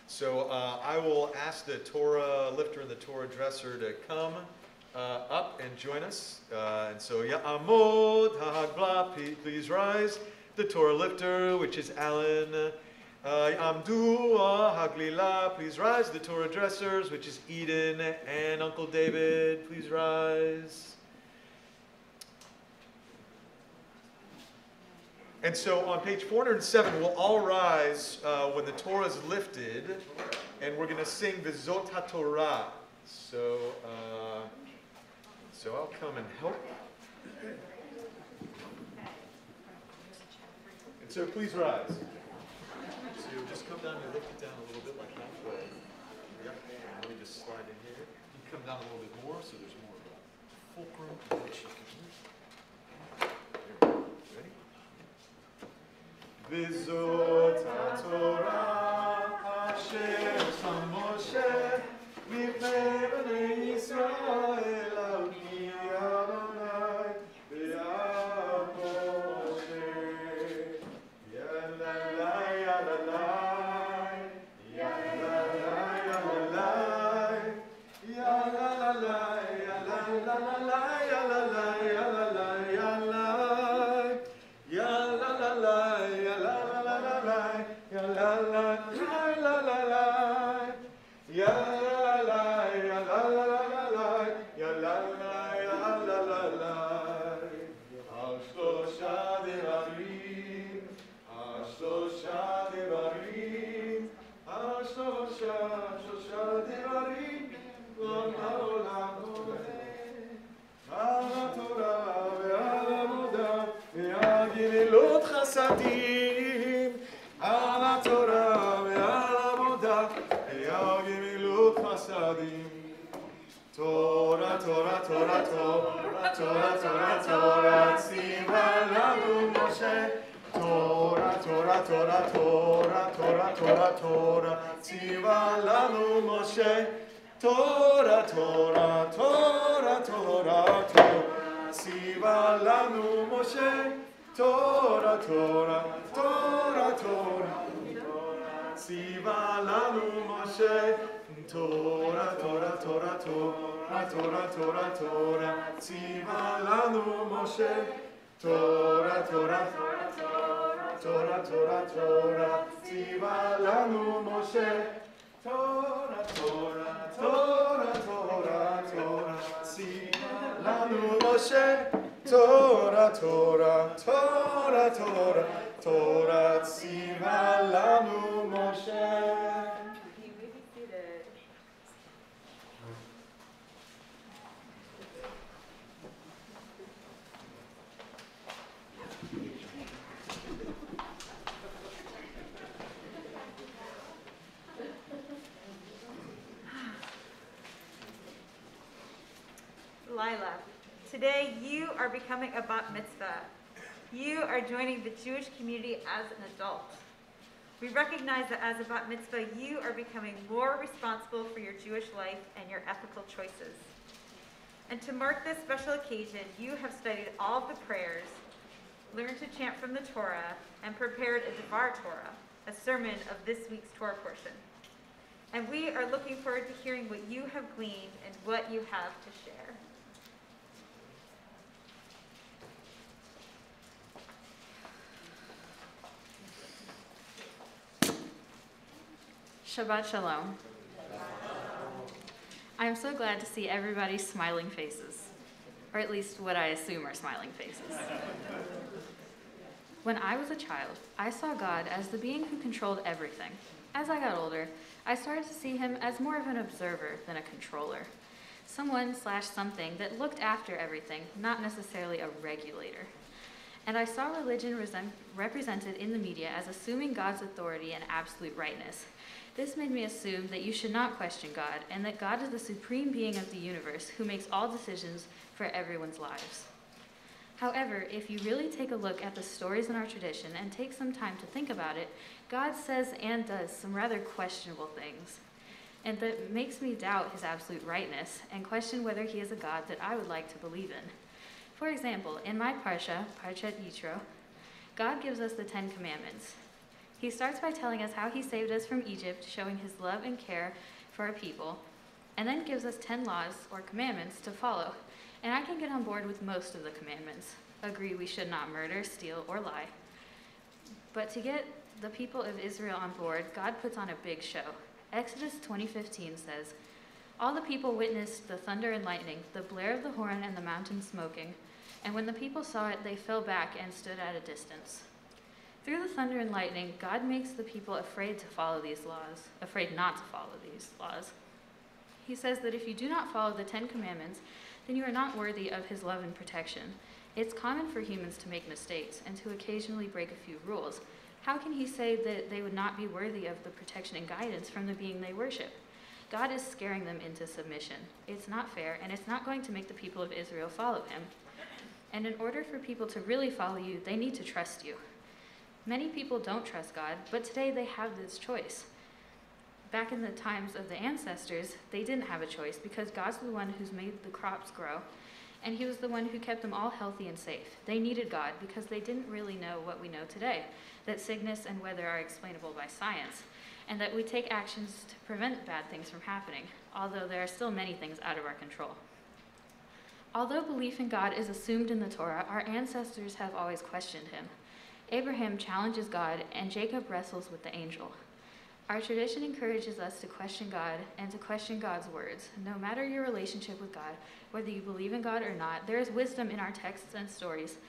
So I will ask the Torah lifter and the Torah dresser to come up and join us. And so, Ya'amod ha'hagla, please rise. The Torah lifter, which is Alan. Ya'amdu ha'haglila, please rise. The Torah dressers, which is Eden and Uncle David, please rise. And so on page 407, we'll all rise when the Torah is lifted, and we're going to sing V'zot HaTorah. So I'll come and help. And so please rise. So just come down and lift it down a little bit, like halfway. Yep. And let me just slide in here. You come down a little bit more, so there's more of a fulcrum. There we go. Ready? V'zot HaTorah asher sam Moshe mipnei bnei Yisrael al ki Adonai v'yam Moshe yalalai yalalai yalalai yalalai yalalai yalalai yalalai yalalai yalalai yalalai חסדים על התורה ועל עבודה ויהיה גמילות חסדים תורה תורה תורה תורה תורה תורה תורה ציווה לנו משה תורה תורה תורה תורה תורה תורה תורה ציווה לנו משה תורה תורה תורה תורה תורה ציווה לנו משה Torah, Torah, Torah, Torah, Tziva lanu Moshe. Torah, Torah, Torah, Torah, Torah, Torah, Torah, Tziva lanu Moshe. Torah, Torah, Torah, Torah, Torah, Tziva lanu Moshe. Torah, Torah, Torah, Torah, Torah, Tziva lanu Moshe. Torah, Torah, Torah, Torah, Torah, Tziva lanu Moshe. You may be seated. Lylah, today you are becoming a bat mitzvah. You are joining the Jewish community as an adult. We recognize that as a bat mitzvah, you are becoming more responsible for your Jewish life and your ethical choices. And to mark this special occasion, you have studied all of the prayers, learned to chant from the Torah, and prepared a Devar Torah, a sermon of this week's Torah portion. And we are looking forward to hearing what you have gleaned and what you have to share. Shabbat Shalom. I am so glad to see everybody's smiling faces, or at least what I assume are smiling faces. When I was a child, I saw God as the being who controlled everything. As I got older, I started to see him as more of an observer than a controller. Someone/something that looked after everything, not necessarily a regulator. And I saw religion represented in the media as assuming God's authority and absolute rightness. This made me assume that you should not question God, and that God is the supreme being of the universe who makes all decisions for everyone's lives. However, if you really take a look at the stories in our tradition and take some time to think about it, God says and does some rather questionable things. And that makes me doubt his absolute rightness and question whether he is a God that I would like to believe in. For example, in my Parshat Yitro, God gives us the 10 Commandments. He starts by telling us how he saved us from Egypt, showing his love and care for our people, and then gives us 10 laws or commandments to follow. And I can get on board with most of the commandments. Agree we should not murder, steal, or lie. But to get the people of Israel on board, God puts on a big show. Exodus 20:15 says, "All the people witnessed the thunder and lightning, the blare of the horn and the mountain smoking. And when the people saw it, they fell back and stood at a distance." Through the thunder and lightning, God makes the people afraid to follow these laws, afraid not to follow these laws. He says that if you do not follow the 10 Commandments, then you are not worthy of his love and protection. It's common for humans to make mistakes and to occasionally break a few rules. How can he say that they would not be worthy of the protection and guidance from the being they worship? God is scaring them into submission. It's not fair, and it's not going to make the people of Israel follow him. And in order for people to really follow you, they need to trust you. Many people don't trust God, but today they have this choice. Back in the times of the ancestors, they didn't have a choice because God's the one who's made the crops grow, and he was the one who kept them all healthy and safe. They needed God because they didn't really know what we know today, that sickness and weather are explainable by science, and that we take actions to prevent bad things from happening, although there are still many things out of our control. Although belief in God is assumed in the Torah, our ancestors have always questioned him. Abraham challenges God, and Jacob wrestles with the angel. Our tradition encourages us to question God and to question God's words. No matter your relationship with God, whether you believe in God or not, there is wisdom in our texts and stories,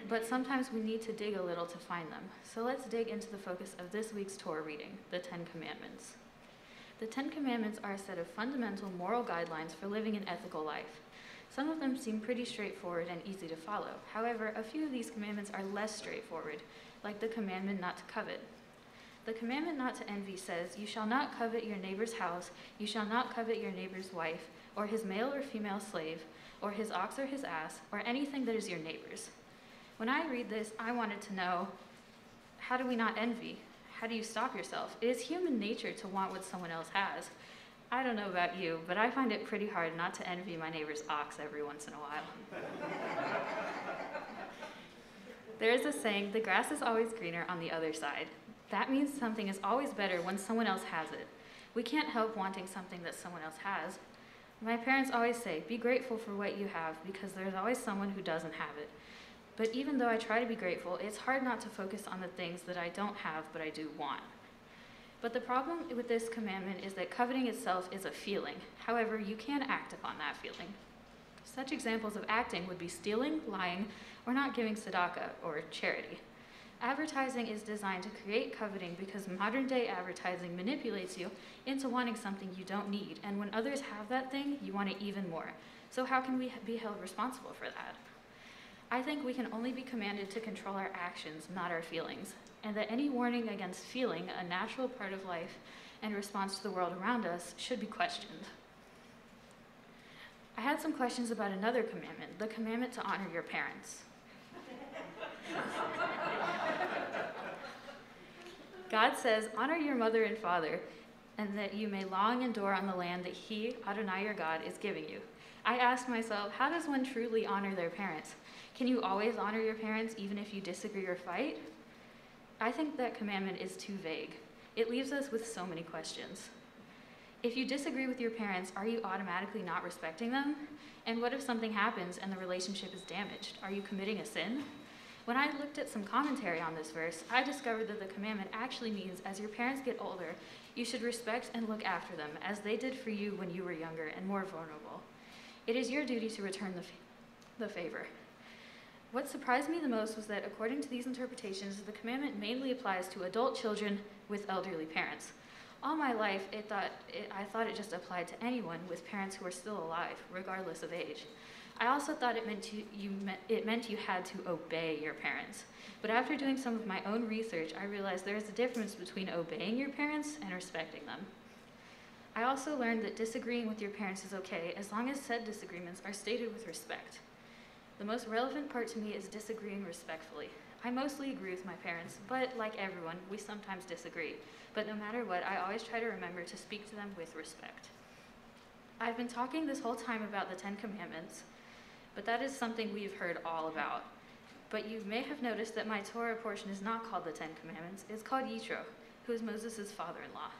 but sometimes we need to dig a little to find them. So let's dig into the focus of this week's Torah reading, the 10 Commandments. The 10 Commandments are a set of fundamental moral guidelines for living an ethical life. Some of them seem pretty straightforward and easy to follow. However, a few of these commandments are less straightforward, like the commandment not to covet. The commandment not to envy says, "You shall not covet your neighbor's house, you shall not covet your neighbor's wife, or his male or female slave, or his ox or his ass, or anything that is your neighbor's." When I read this, I wanted to know, how do we not envy? How do you stop yourself? It is human nature to want what someone else has. I don't know about you, but I find it pretty hard not to envy my neighbor's ox every once in a while. There is a saying, the grass is always greener on the other side. That means something is always better when someone else has it. We can't help wanting something that someone else has. My parents always say, be grateful for what you have because there's always someone who doesn't have it. But even though I try to be grateful, it's hard not to focus on the things that I don't have but I do want. But the problem with this commandment is that coveting itself is a feeling. However, you can act upon that feeling. Such examples of acting would be stealing, lying, or not giving tzedakah, or charity. Advertising is designed to create coveting because modern-day advertising manipulates you into wanting something you don't need, and when others have that thing, you want it even more. So how can we be held responsible for that? I think we can only be commanded to control our actions, not our feelings, and that any warning against feeling, a natural part of life and response to the world around us, should be questioned. I had some questions about another commandment, the commandment to honor your parents. God says, honor your mother and father, and that you may long endure on the land that he, Adonai your God, is giving you. I asked myself, how does one truly honor their parents? Can you always honor your parents even if you disagree or fight? I think that commandment is too vague. It leaves us with so many questions. If you disagree with your parents, are you automatically not respecting them? And what if something happens and the relationship is damaged? Are you committing a sin? When I looked at some commentary on this verse, I discovered that the commandment actually means as your parents get older, you should respect and look after them as they did for you when you were younger and more vulnerable. It is your duty to return the favor. What surprised me the most was that according to these interpretations, the commandment mainly applies to adult children with elderly parents. All my life, I thought it just applied to anyone with parents who are still alive, regardless of age. I also thought it meant you had to obey your parents. But after doing some of my own research, I realized there is a difference between obeying your parents and respecting them. I also learned that disagreeing with your parents is okay as long as said disagreements are stated with respect. The most relevant part to me is disagreeing respectfully. I mostly agree with my parents, but like everyone, we sometimes disagree. But no matter what, I always try to remember to speak to them with respect. I've been talking this whole time about the 10 Commandments, but that is something we've heard all about. But you may have noticed that my Torah portion is not called the 10 Commandments, it's called Yitro, who is Moses' father-in-law.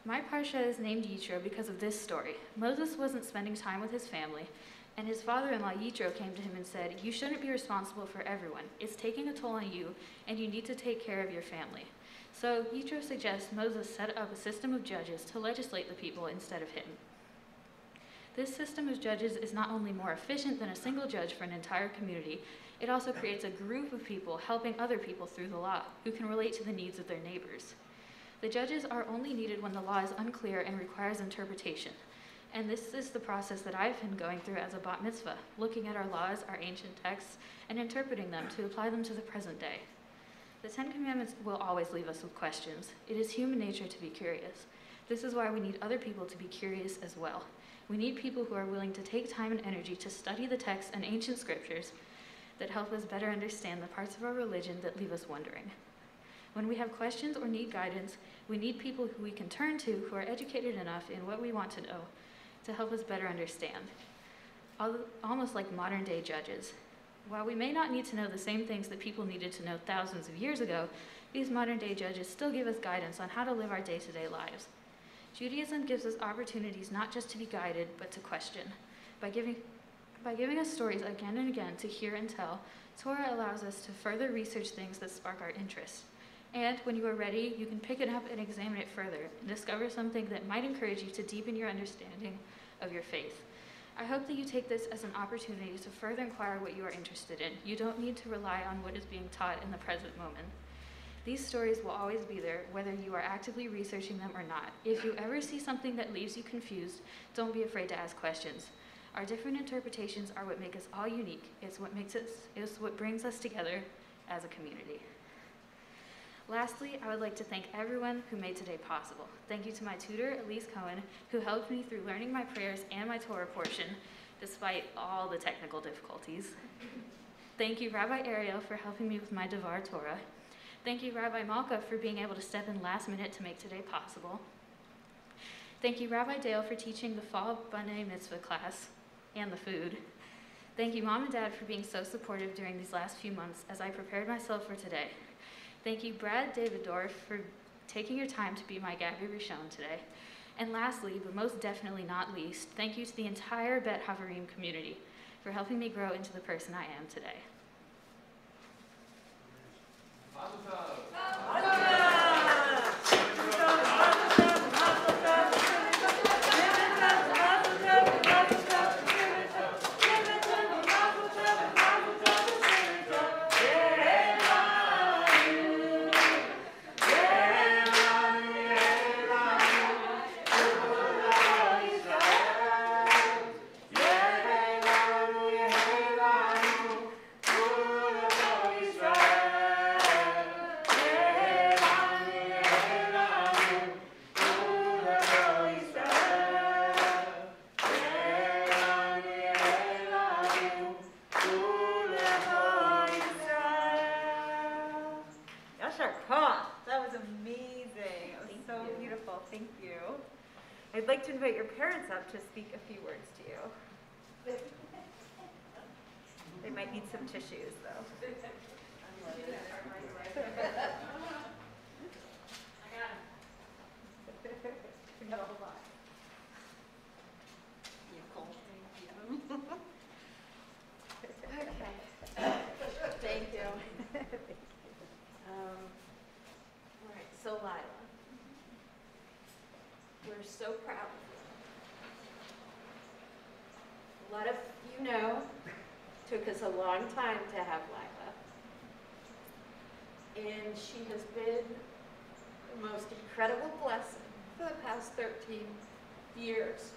My parsha is named Yitro because of this story. Moses wasn't spending time with his family, and his father-in-law Yitro came to him and said, "You shouldn't be responsible for everyone. It's taking a toll on you, and you need to take care of your family." So Yitro suggests Moses set up a system of judges to legislate the people instead of him. This system of judges is not only more efficient than a single judge for an entire community, it also creates a group of people helping other people through the law who can relate to the needs of their neighbors. The judges are only needed when the law is unclear and requires interpretation. And this is the process that I've been going through as a bat mitzvah, looking at our laws, our ancient texts, and interpreting them to apply them to the present day. The 10 Commandments will always leave us with questions. It is human nature to be curious. This is why we need other people to be curious as well. We need people who are willing to take time and energy to study the texts and ancient scriptures that help us better understand the parts of our religion that leave us wondering. When we have questions or need guidance, we need people who we can turn to who are educated enough in what we want to know to help us better understand. Almost like modern day judges. While we may not need to know the same things that people needed to know thousands of years ago, these modern day judges still give us guidance on how to live our day-to-day lives. Judaism gives us opportunities not just to be guided, but to question. By giving us stories again and again to hear and tell, Torah allows us to further research things that spark our interest. And when you are ready, you can pick it up and examine it further and discover something that might encourage you to deepen your understanding of your faith. I hope that you take this as an opportunity to further inquire what you are interested in. You don't need to rely on what is being taught in the present moment. These stories will always be there, whether you are actively researching them or not. If you ever see something that leaves you confused, don't be afraid to ask questions. Our different interpretations are what make us all unique. It's what brings us together as a community. Lastly, I would like to thank everyone who made today possible. Thank you to my tutor, Elise Cohen, who helped me through learning my prayers and my Torah portion, despite all the technical difficulties. Thank you, Rabbi Ariel, for helping me with my Devar Torah. Thank you, Rabbi Malka, for being able to step in last minute to make today possible. Thank you, Rabbi Dale, for teaching the fall B'nai Mitzvah class and the food. Thank you, Mom and Dad, for being so supportive during these last few months as I prepared myself for today. Thank you, Brad David-Dorf, for taking your time to be my Gabi Rishon today. And lastly, but most definitely not least, thank you to the entire Bet Havarim community for helping me grow into the person I am today. I'd like to invite your parents up to speak a few words to you. They might need some tissues, though. I got a whole lot. Okay. Thank you. All right, so Lylah, we're so proud of you. A lot of you know, took us a long time to have Lylah. And she has been the most incredible blessing for the past 13 years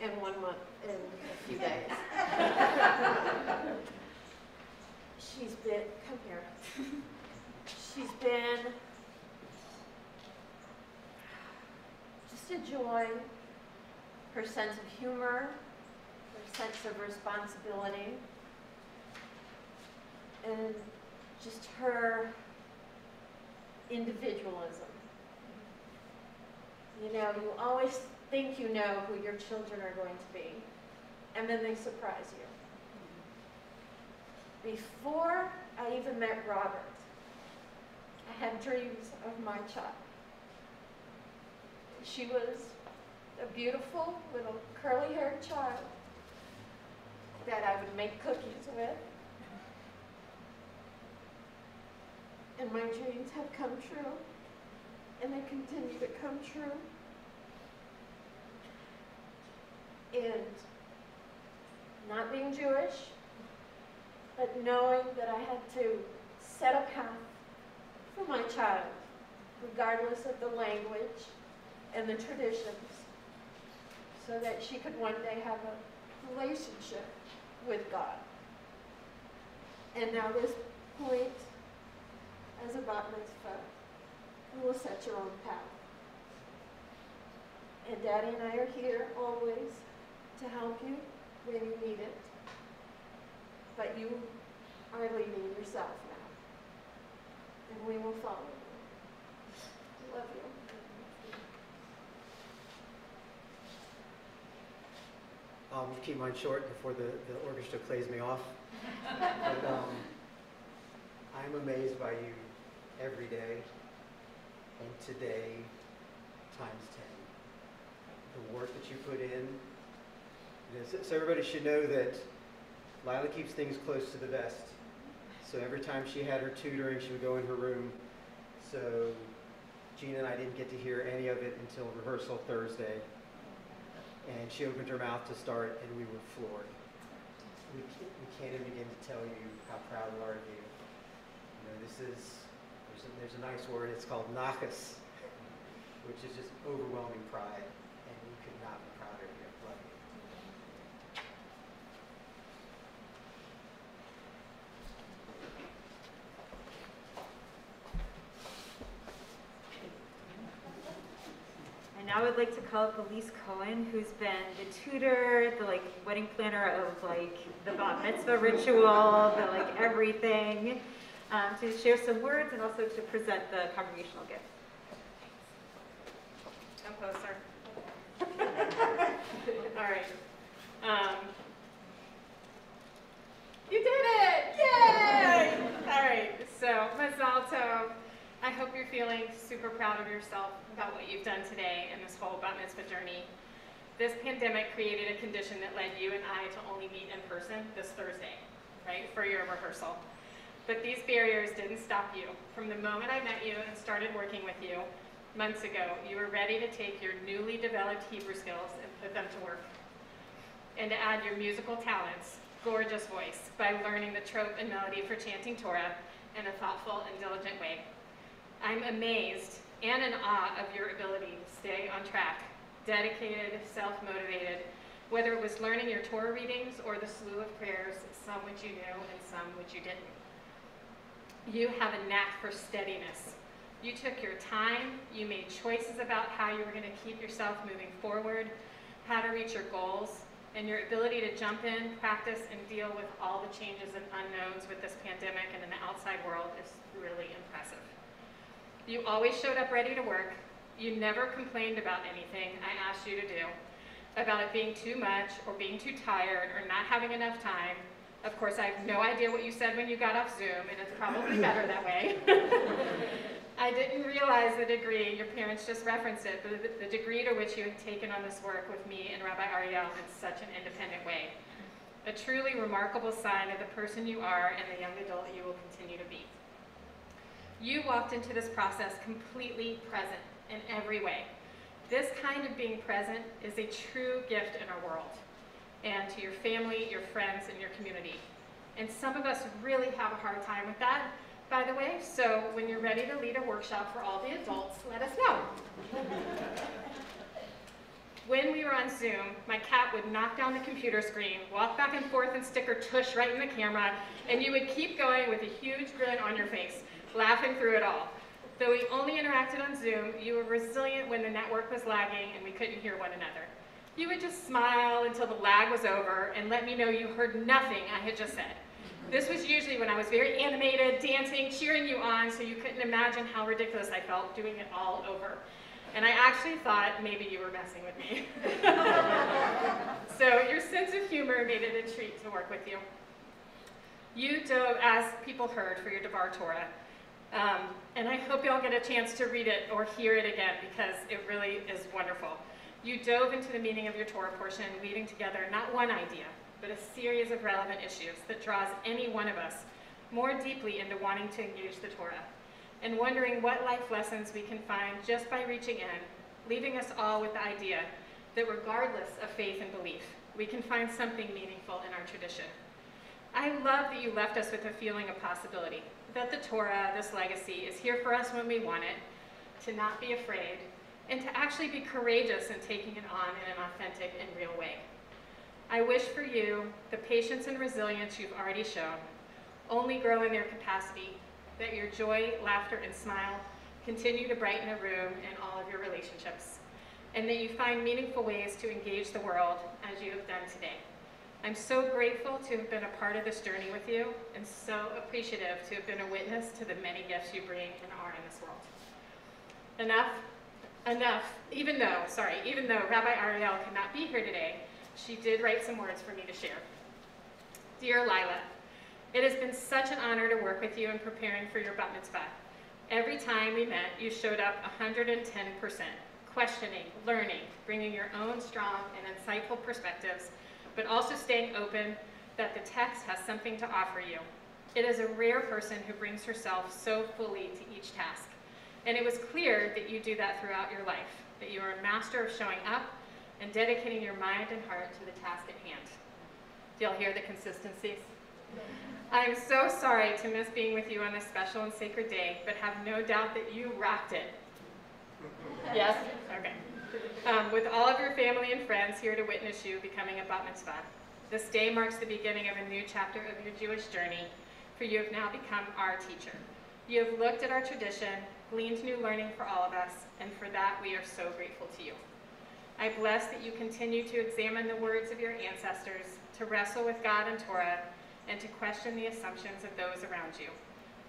and 1 month. in a few days. She's been, come here. She's been just a joy. Her sense of humor, her sense of responsibility, and just her individualism. You know, you always think you know who your children are going to be, and then they surprise you. Before I even met Robert, I had dreams of my child. She was a beautiful little curly-haired child that I would make cookies with. And my dreams have come true, and they continue to come true. And not being Jewish, but knowing that I had to set a path for my child, regardless of the language and the traditions, so that she could one day have a relationship with God. And now this point, as a bat mitzvah, you will set your own path. And Daddy and I are here always to help you when you need it. But you are leading yourself now. And we will follow you. Love you. Keep mine short before the orchestra plays me off. But, I'm amazed by you every day, and today times 10. The work that you put in. So everybody should know that Lylah keeps things close to the vest. So every time she had her tutoring, she would go in her room. So Gina and I didn't get to hear any of it until rehearsal Thursday. And she opened her mouth to start, and we were floored. We can't even begin to tell you how proud we are of you. You know, there's a nice word, it's called nachas, which is just overwhelming pride, and we could not be prouder of you. Love you. And now I'd like to call up Elise Cohen, who's been the tutor, the wedding planner of the bat mitzvah ritual, the everything, to share some words and also to present the congregational gift. Come closer. All right. You did it! Yay! All right, so Mazal Tov. I hope you're feeling super proud of yourself about what you've done today in this whole bat mitzvah journey. This pandemic created a condition that led you and I to only meet in person this Thursday, right, for your rehearsal. But these barriers didn't stop you. From the moment I met you and started working with you months ago, you were ready to take your newly developed Hebrew skills and put them to work. And to add your musical talents, gorgeous voice, by learning the trope and melody for chanting Torah in a thoughtful and diligent way. I'm amazed and in awe of your ability to stay on track, dedicated, self-motivated, whether it was learning your Torah readings or the slew of prayers, some which you knew and some which you didn't. You have a knack for steadiness. You took your time, you made choices about how you were going to keep yourself moving forward, how to reach your goals, and your ability to jump in, practice, and deal with all the changes and unknowns with this pandemic and in the outside world is really impressive. You always showed up ready to work. You never complained about anything I asked you to do, about it being too much or being too tired or not having enough time. Of course, I have no idea what you said when you got off Zoom, and it's probably better that way. I didn't realize the degree, your parents just referenced it, but the degree to which you had taken on this work with me and Rabbi Ariel in such an independent way. A truly remarkable sign of the person you are and the young adult you will continue to be. You walked into this process completely present in every way. This kind of being present is a true gift in our world, and to your family, your friends, and your community. And some of us really have a hard time with that, by the way, so when you're ready to lead a workshop for all the adults, let us know. When we were on Zoom, my cat would knock down the computer screen, walk back and forth and stick her tush right in the camera, and you would keep going with a huge grin on your face, laughing through it all. Though we only interacted on Zoom, you were resilient when the network was lagging and we couldn't hear one another. You would just smile until the lag was over and let me know you heard nothing I had just said. This was usually when I was very animated, dancing, cheering you on, so you couldn't imagine how ridiculous I felt doing it all over. And I actually thought maybe you were messing with me. So your sense of humor made it a treat to work with you. You dove, as people heard, for your Devar Torah. And I hope y'all get a chance to read it or hear it again because it really is wonderful. You dove into the meaning of your Torah portion, weaving together not one idea, but a series of relevant issues that draws any one of us more deeply into wanting to engage the Torah and wondering what life lessons we can find just by reaching in, leaving us all with the idea that regardless of faith and belief, we can find something meaningful in our tradition. I love that you left us with a feeling of possibility, that the Torah, this legacy, is here for us when we want it, to not be afraid, and to actually be courageous in taking it on in an authentic and real way. I wish for you the patience and resilience you've already shown only grow in their capacity, that your joy, laughter, and smile continue to brighten a room in all of your relationships, and that you find meaningful ways to engage the world as you have done today. I'm so grateful to have been a part of this journey with you, and so appreciative to have been a witness to the many gifts you bring and are in this world. Even though Rabbi Ariel could not be here today, she did write some words for me to share. Dear Lylah, it has been such an honor to work with you in preparing for your bat mitzvah. Every time we met, you showed up 110%, questioning, learning, bringing your own strong and insightful perspectives, but also staying open that the text has something to offer you. It is a rare person who brings herself so fully to each task. And it was clear that you do that throughout your life, that you are a master of showing up and dedicating your mind and heart to the task at hand. Do y'all hear the consistencies? I am so sorry to miss being with you on this special and sacred day, but have no doubt that you rocked it. Yes? Okay. With all of your family and friends here to witness you becoming a bat mitzvah. This day marks the beginning of a new chapter of your Jewish journey, for you have now become our teacher. You have looked at our tradition, gleaned new learning for all of us, and for that we are so grateful to you. I bless that you continue to examine the words of your ancestors, to wrestle with God and Torah, and to question the assumptions of those around you.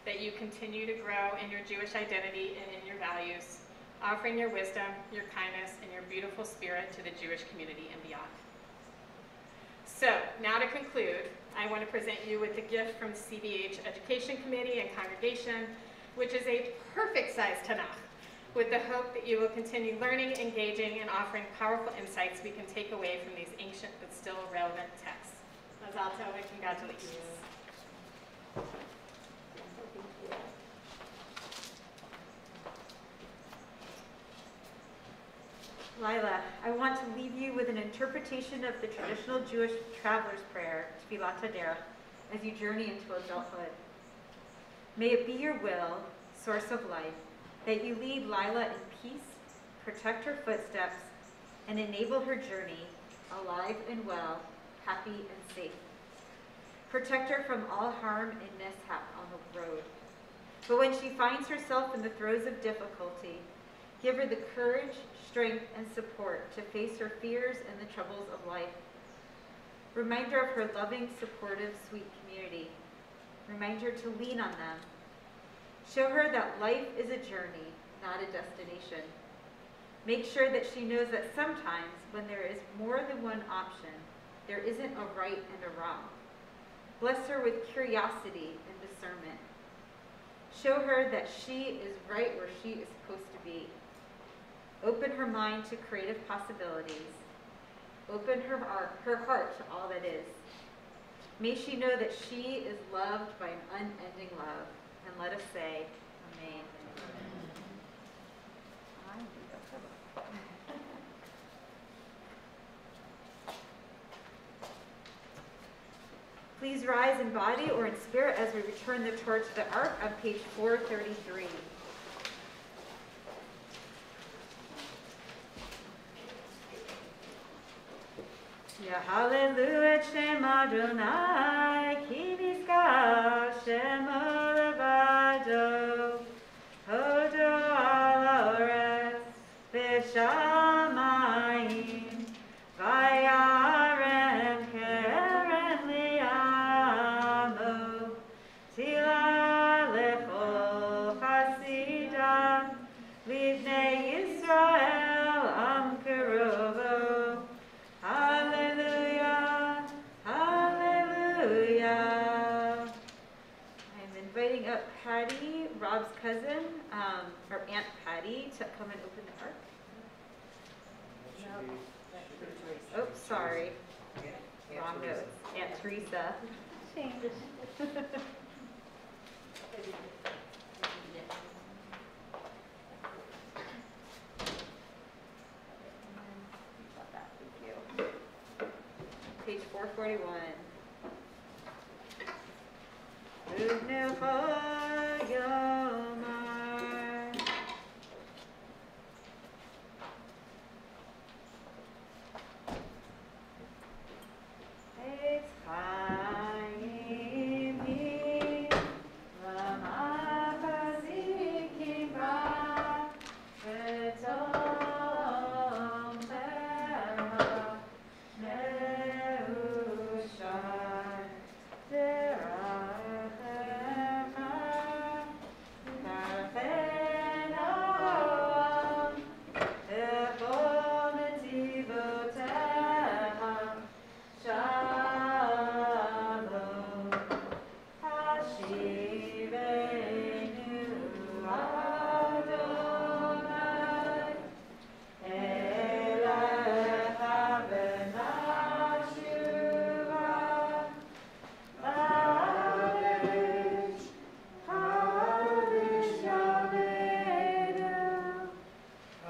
That you continue to grow in your Jewish identity and in your values, offering your wisdom, your kindness, and your beautiful spirit to the Jewish community and beyond. So, now to conclude, I want to present you with the gift from CBH Education Committee and Congregation, which is a perfect-sized Tanakh, with the hope that you will continue learning, engaging, and offering powerful insights we can take away from these ancient but still relevant texts. Mazal tov and congratulations. Lylah, I want to leave you with an interpretation of the traditional Jewish traveler's prayer, Tfilat Hadera, as you journey into adulthood. May it be your will, source of life, that you lead Lylah in peace, protect her footsteps, and enable her journey, alive and well, happy and safe. Protect her from all harm and mishap on the road. But when she finds herself in the throes of difficulty, give her the courage, strength, and support to face her fears and the troubles of life. Remind her of her loving, supportive, sweet community. Remind her to lean on them. Show her that life is a journey, not a destination. Make sure that she knows that sometimes when there is more than one option, there isn't a right and a wrong. Bless her with curiosity and discernment. Show her that she is right where she is supposed to be. Open her mind to creative possibilities. Open her heart to all that is. May she know that she is loved by an unending love. And let us say, Amen. Please rise in body or in spirit as we return the torch to the ark on page 433. Ya hallelujah Shem Adonai Ki Nizkar Shem Levado Hodo al Oretz V'shamayim Vayarem Keren Li'amo Tila Lechol Chasida Livnei Yisrael Am Kerovo Hallelujah, hallelujah. I'm inviting up Patty, Rob's cousin, or Aunt Patty, to come and open the ark. Oh, sorry. Wrong notes. Aunt Teresa. Page 441. Uvnecha Yomar. Eitz Chaim Hi L'machazikim Ba V'tom Teha Neushar Derachecha Karchen Olam Echol Netivoteha Shalom Hashivenu Adonai Elecha v'nashuva Kadesh Kadesh Yameinu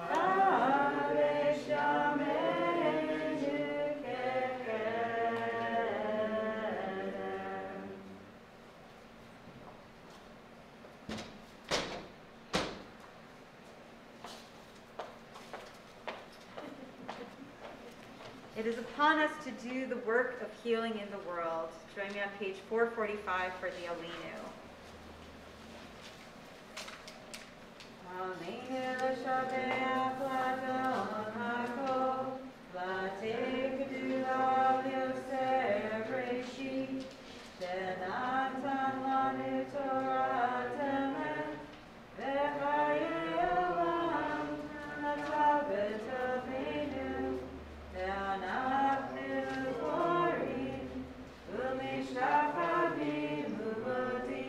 Kadesh Yameinu Kechem. It is upon us to do the work of healing in the world. Join me on page 445 for the Alinu. Aleinu l'shabeach l'adon hakol, l'tekdu al Yosef Reshit, shenatan lanu Torah temet, v'chayei olam, natal b'tovenu, ve'anachnu korim, u'mishtachavim u'modim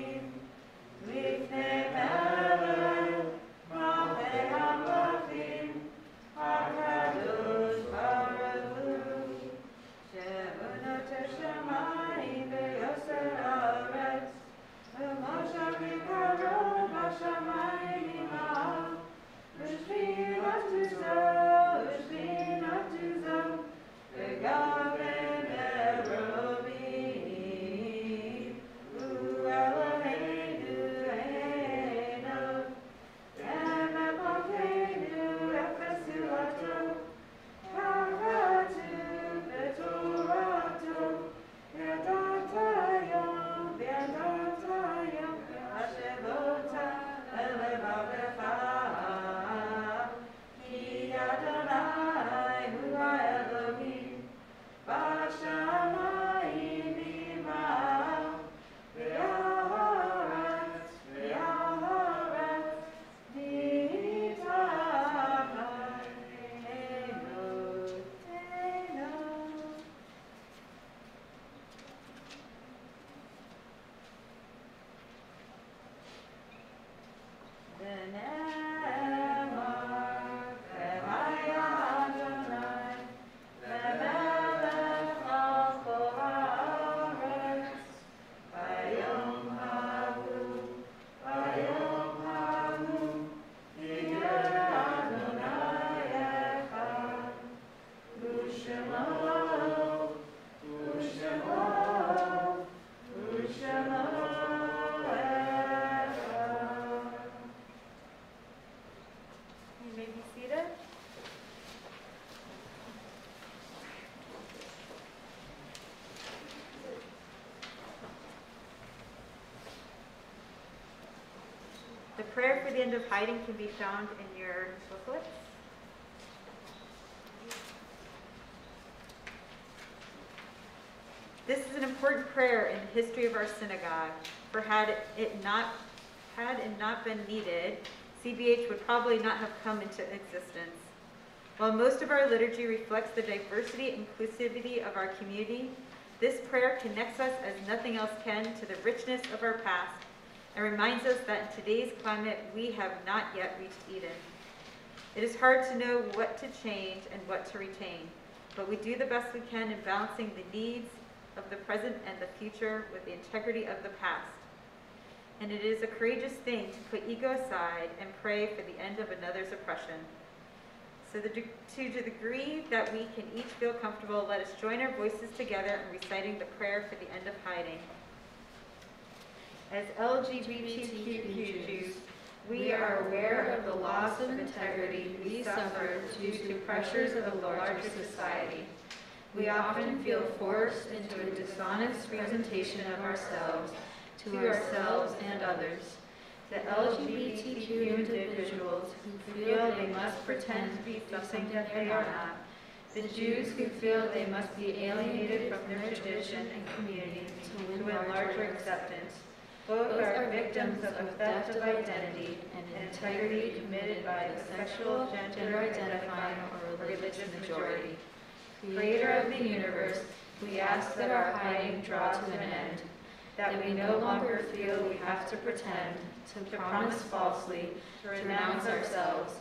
the end of hiding can be found in your booklets. This is an important prayer in the history of our synagogue, for had it not been needed, CBH would probably not have come into existence. While most of our liturgy reflects the diversity and inclusivity of our community, this prayer connects us as nothing else can to the richness of our past and reminds us that in today's climate we have not yet reached Eden. It is hard to know what to change and what to retain, but we do the best we can in balancing the needs of the present and the future with the integrity of the past. And it is a courageous thing to put ego aside and pray for the end of another's oppression. So to the degree that we can each feel comfortable, let us join our voices together in reciting the prayer for the end of hiding. As LGBTQ Jews, we are aware of the loss of integrity we suffer due to pressures of a larger society. We often feel forced into a dishonest presentation of ourselves to ourselves and others. The LGBTQ individuals who feel they must pretend to be something that they are not. The Jews who feel they must be alienated from their tradition and community to win larger acceptance. Both are victims of a theft of identity and integrity committed by the sexual, gender-identifying, or religious majority. Creator of the universe, we ask that our hiding draw to an end, that we no longer feel we have to pretend, to promise falsely, to renounce ourselves,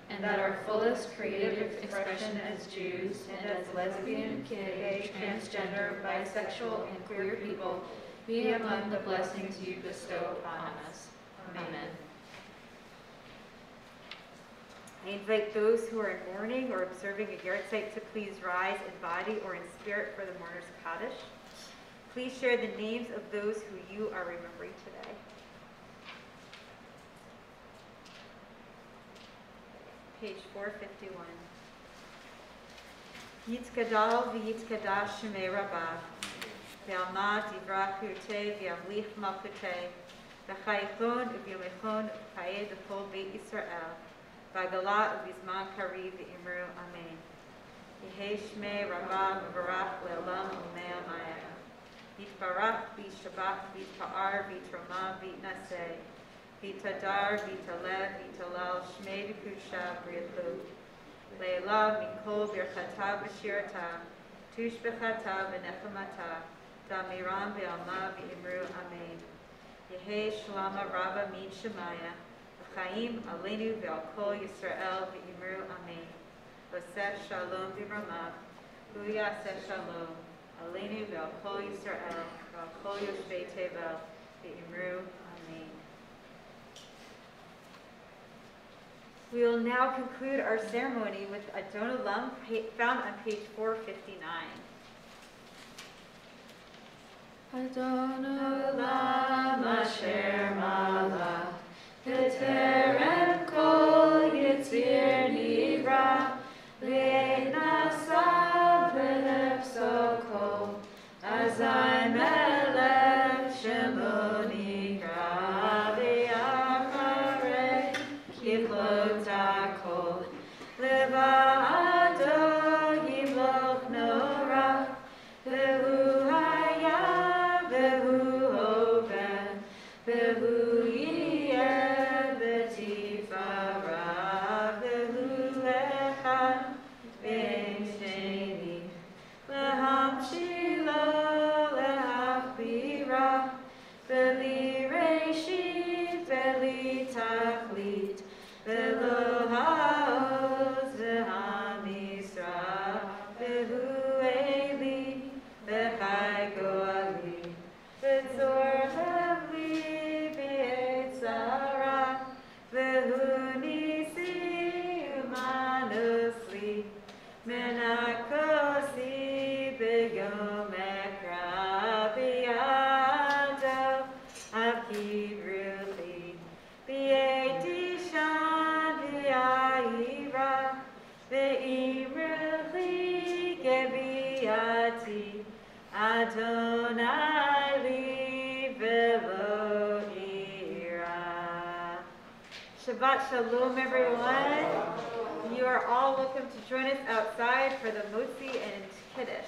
and that our fullest creative expression as Jews and as lesbian, gay, transgender, bisexual, and queer people be among the blessings you bestow upon us. Amen. I invite those who are in mourning or observing a yard site to please rise in body or in spirit for the mourner's Kaddish. Please share the names of those who you are remembering today. Page 451. Yitzkadal v'yitzkadash shemei rabbav, v'alma divrachu te v'yamlich malchutei, v'chayichon u'v'yomechon u'payed l'kol beit Yisrael, v'agala u'vizman kariv v'imru amen. Yehei shmei rabbav v'barach le'olam u'mei amayah. Yitbarach v'yishabach v'yitpa'ar v'yitromam v'yitnaseh. V'tadar, v'talev, v'talal, shmei v'kusha, b'richu. Lylah, mikol, birchata, v'shirata, tushbechata, v'nechemata, damiram, v'alma, v'imru, amen. Yehei shalama rabba min shemaya, v'chaim, aleinu, v'al kol Yisrael, v'imru, amen. Oseh shalom v'ramav, hu yaseh shalom, aleinu, v'al kol Yisrael, v'al kol yoshvei tevel, v'imru, amen. We will now conclude our ceremony with Adon Olam, found on page 459. Adon Olam asher malach, b'terem kol yitzir nivra, v'nasa v'nefso kol, azai melech shemo nikra, v'yacharei kiplot hakol, levado yimloch norah, v'hu haya v'hu hoven, v'hu yiyeh v'tifara, v'hu echad ben sheni, lehamshilo lehachbira, v'li reshit v'li tachlit, v'lo ha'oz v'ha'misra, v'hu eli v'chai go'ali, v'tzor levli b'etzara, v'hu nisi u'manosli, menakosi b'yom ekra b'yado avkibruchi, b'yedishan v'ya'ira, v'imruchi gebiati, Adonai li v'lo ira. Shabbat Shalom, everyone. You are all welcome to join us outside for the Motzi and Kiddush.